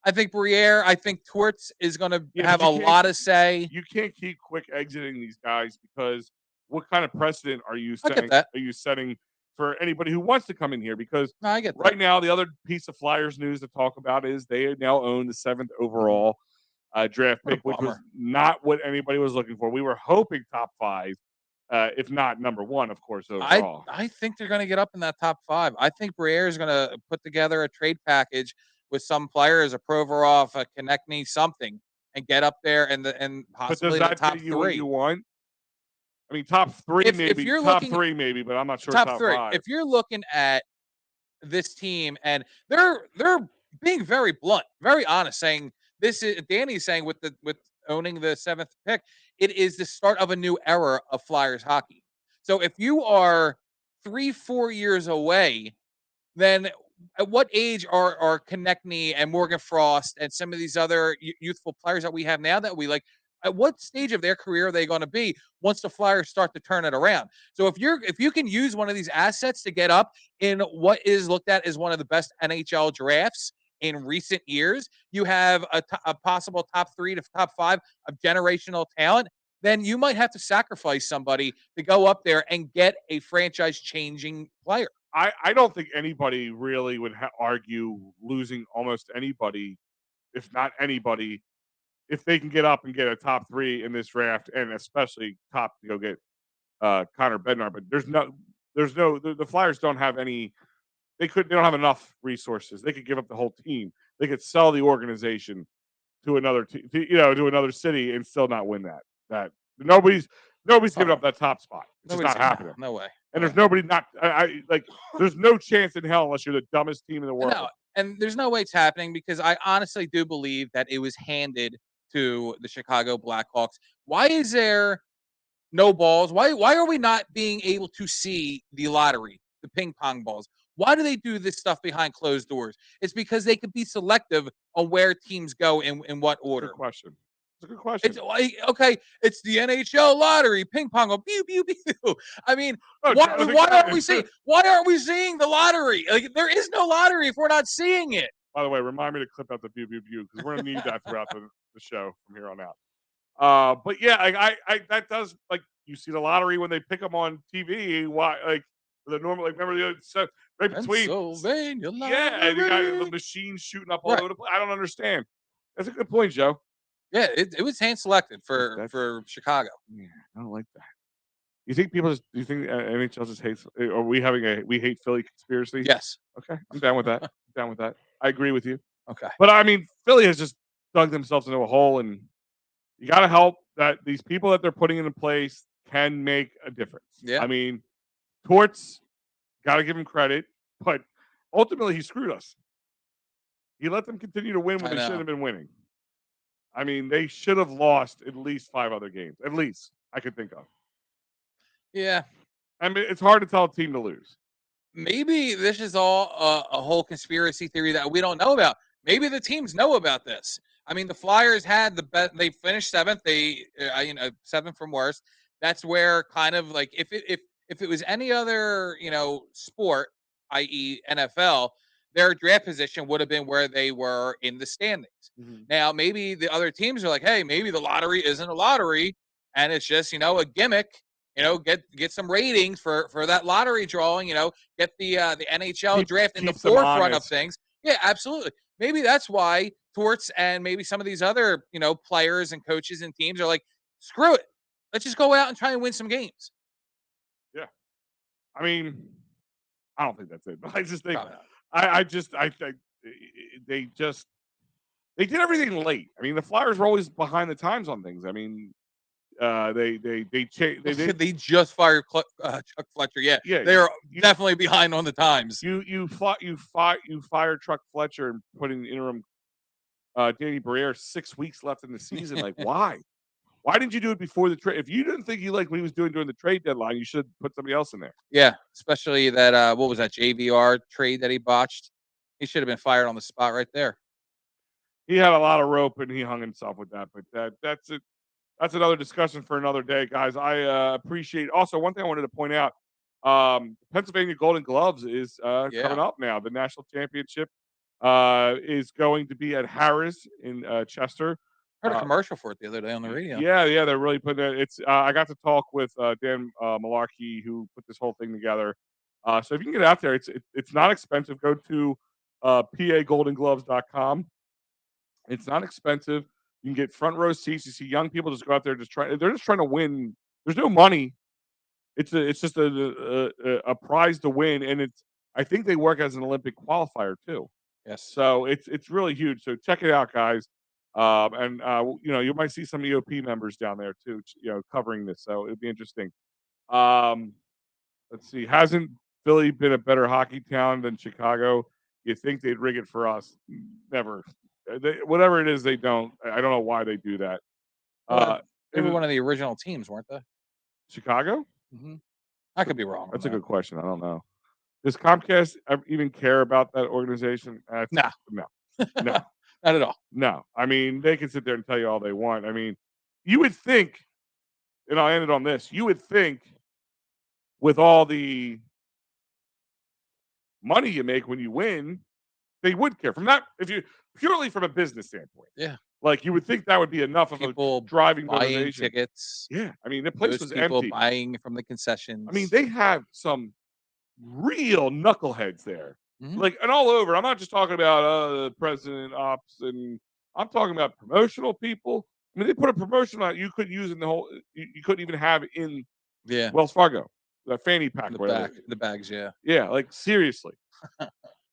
I think Briere. I think Torts is going to Yeah, have but a lot of say. you can't keep quick exiting these guys because what kind of precedent are you I get setting? that. Are you setting for anybody who wants to come in here? Because No, I get that. right now, the other piece of Flyers news to talk about is they now own the 7th overall draft What a pick, which was bummer. not what anybody was looking for. We were hoping top 5, if not number 1, of course, I overall. I think they're going to get up in that top 5. I think Briere is going to put together a trade package with some players, a Provorov, a Konechny, something, and get up there and But does possibly the that top get you what you 3. want? I mean, top 3 If maybe, you're top looking 3 maybe, but I'm not sure top top 3, 5. if you're looking at this team and they're being very blunt, very honest, saying this is Danny's saying with owning the 7th pick, it is the start of a new era of Flyers hockey. So if you are 3-4 years away, then at what age are Konechny and Morgan Frost and some of these other youthful players that we have now that we like? At what stage of their career are they going to be once the Flyers start to turn it around? So if you can use one of these assets to get up in what is looked at as one of the best NHL drafts in recent years, you have a possible top 3 to top 5 of generational talent. Then you might have to sacrifice somebody to go up there and get a franchise changing player. I don't think anybody really would argue losing almost anybody, if not anybody, if they can get up and get a top 3 in this draft, and especially top to go get Connor Bednar. But the Flyers don't have any. They don't have enough resources. They could give up the whole team. They could sell the organization to another to another city and still not win that. That nobody's giving up that top spot. It's just Nobody's not happening. No way. And there's nobody not I like. There's no chance in hell unless you're the dumbest team in the world. No, and there's no way it's happening because I honestly do believe that it was handed to the Chicago Blackhawks. Why is there no balls? Why are we not being able to see the lottery, the ping pong balls? Why do they do this stuff behind closed doors? It's because they could be selective on where teams go in what order. Good question. It's a good question. It's like, okay, it's the NHL lottery, ping pong, go pew pew pew. I mean, Oh, why aren't we seeing the lottery? Like there is no lottery if we're not seeing it. By the way, remind me to clip out the pew pew pew because we're gonna need that throughout the show from here on out. But yeah, I that does like you see the lottery when they pick them on TV. Why like the normal like remember the so right between Pennsylvania yeah, and you got the lottery. machines shooting up all Right. over the place. I don't understand. That's a good point, Joe. Yeah, it was hand selected That's- for Chicago. Yeah, I don't like that. You think people just? Do you think NHL just hates? Are we having a we hate Philly conspiracy? Yes. Okay, I'm down with that. I'm down with that. I agree with you. Okay. But I mean, Philly has just dug themselves into a hole, and you got to help that these people that they're putting into place can make a difference. Yeah. I mean, Torts, got to give him credit, but ultimately he screwed us. He let them continue to win when I they know. shouldn't have been winning. I mean, they should have lost at least 5 other games. At least I could think of. Yeah. I mean, it's hard to tell a team to lose. Maybe this is all a whole conspiracy theory that we don't know about. Maybe the teams know about this. I mean, the Flyers had the best. They finished 7th. They, 7th from worst. That's where kind of like if it was any other sport, i.e. NFL, their draft position would have been where they were in the standings. Mm-hmm. Now, maybe the other teams are like, hey, maybe the lottery isn't a lottery, and it's just a gimmick. Get some ratings for that lottery drawing. Get the NHL draft in the forefront of things. Yeah, absolutely. Maybe that's why Torts and maybe some of these other players and coaches and teams are like, screw it, let's just go out and try and win some games. Yeah, I mean, I don't think that's it, but I just think I think they did everything late. I mean, the Flyers were always behind the times on things. I mean. They just fired Chuck Fletcher. Yeah, yeah, they are definitely behind on the times. You fired Chuck Fletcher and put in interim Danny Briere 6 weeks left in the season. Like, why? Why didn't you do it before the trade? If you didn't think you liked what he was doing during the trade deadline, you should put somebody else in there. Yeah, especially that what was that JVR trade that he botched? He should have been fired on the spot right there. He had a lot of rope and he hung himself with that. But that's it. That's another discussion for another day, guys. I appreciate. Also, one thing I wanted to point out: Pennsylvania Golden Gloves is coming up now. The national championship is going to be at Harris in Chester. I heard a commercial for it the other day on the radio. Yeah, they're really putting it. It's I got to talk with Dan Malarkey, who put this whole thing together. So if you can get out there, it's not expensive. Go to PAGoldenGloves.com. It's not expensive. You can get front row seats. You see young people just go out there they're just trying to win. There's no money. It's just a prize to win, and I think they work as an Olympic qualifier too. Yes. So it's really huge. So check it out, guys. And you might see some EoP members down there too, covering this. So it'll be interesting. Let's see. Hasn't Philly been a better hockey town than Chicago? You think they'd rig it for us? Never. Whatever it is, they don't. I don't know why they do that. They were one of the original teams, weren't they? Chicago? Mm-hmm. I could be wrong. That's a good question. I don't know. Does Comcast even care about that organization? No. Not at all. No. I mean, they can sit there and tell you all they want. I mean, you would think, and I'll end it on this, you would think with all the money you make when you win, they would care. If you purely from a business standpoint. Yeah. Like you would think that would be enough of a driving buying motivation. Tickets. Yeah. I mean, the place was empty. Buying from the concessions. I mean, they have some real knuckleheads there. Mm-hmm. Like, and all over. I'm not just talking about the president ops, and I'm talking about promotional people. I mean, they put a promotion out you couldn't use in the whole. You couldn't even have in Wells Fargo, the fanny pack, the bags. Yeah, like seriously,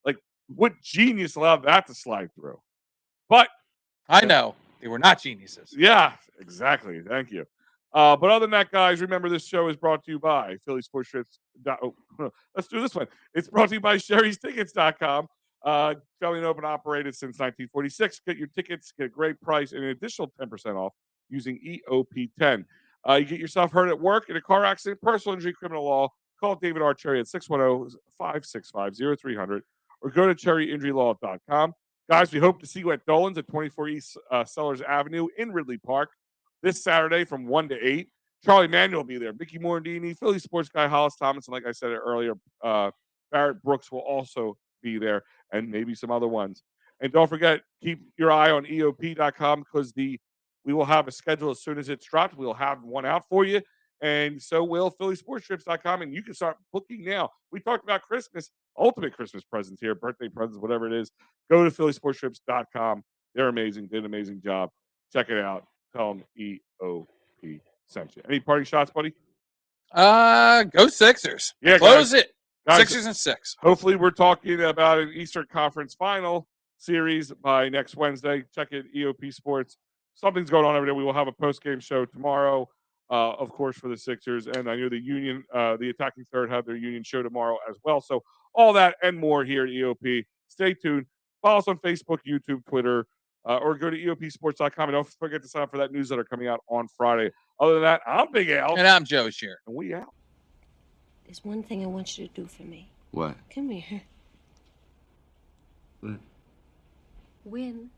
like what genius allowed that to slide through? But I know they were not geniuses. Yeah, exactly. Thank you. But other than that, guys, remember this show is brought to you by Philly Sports Trips. Let's do this one. It's brought to you by Sherry'sTickets.com. Family and open operated since 1946. Get your tickets, get a great price, and an additional 10% off using EoP10. You get yourself hurt at work, in a car accident, personal injury, criminal law, call David R. Cherry at 610-565-0300 or go to cherryinjurylaw.com. Guys, we hope to see you at Dolan's at 24 East Sellers Avenue in Ridley Park this Saturday from 1 to 8. Charlie Manuel will be there. Mickey Morandini, Philly sports guy Hollis Thomas, and like I said earlier, Barrett Brooks will also be there, and maybe some other ones. And don't forget, keep your eye on EoP.com because we will have a schedule as soon as it's dropped. We'll have one out for you, and so will PhillySportsTrips.com, and you can start booking now. We talked about Christmas, ultimate Christmas presents here, birthday presents, whatever it is. Go to PhillySportsTrips.com. They're amazing. Did an amazing job. Check it out. Tell them EoP sent you. Any party shots, buddy? Go Sixers. Yeah, close guys. it. Sixers and 6. Hopefully, we're talking about an Eastern Conference Final series by next Wednesday. Check it, EoP Sports. Something's going on over there. We will have a post-game show tomorrow, of course, for the Sixers. And I know the Union, the Attacking Third, have their Union show tomorrow as well. So all that and more here at EoP. Stay tuned. Follow us on Facebook, YouTube, Twitter, or go to EoPSports.com. And don't forget to sign up for that newsletter coming out on Friday. Other than that, I'm Big Al. And I'm Joe Shear. And we out. There's one thing I want you to do for me. What? Come here. What? Win.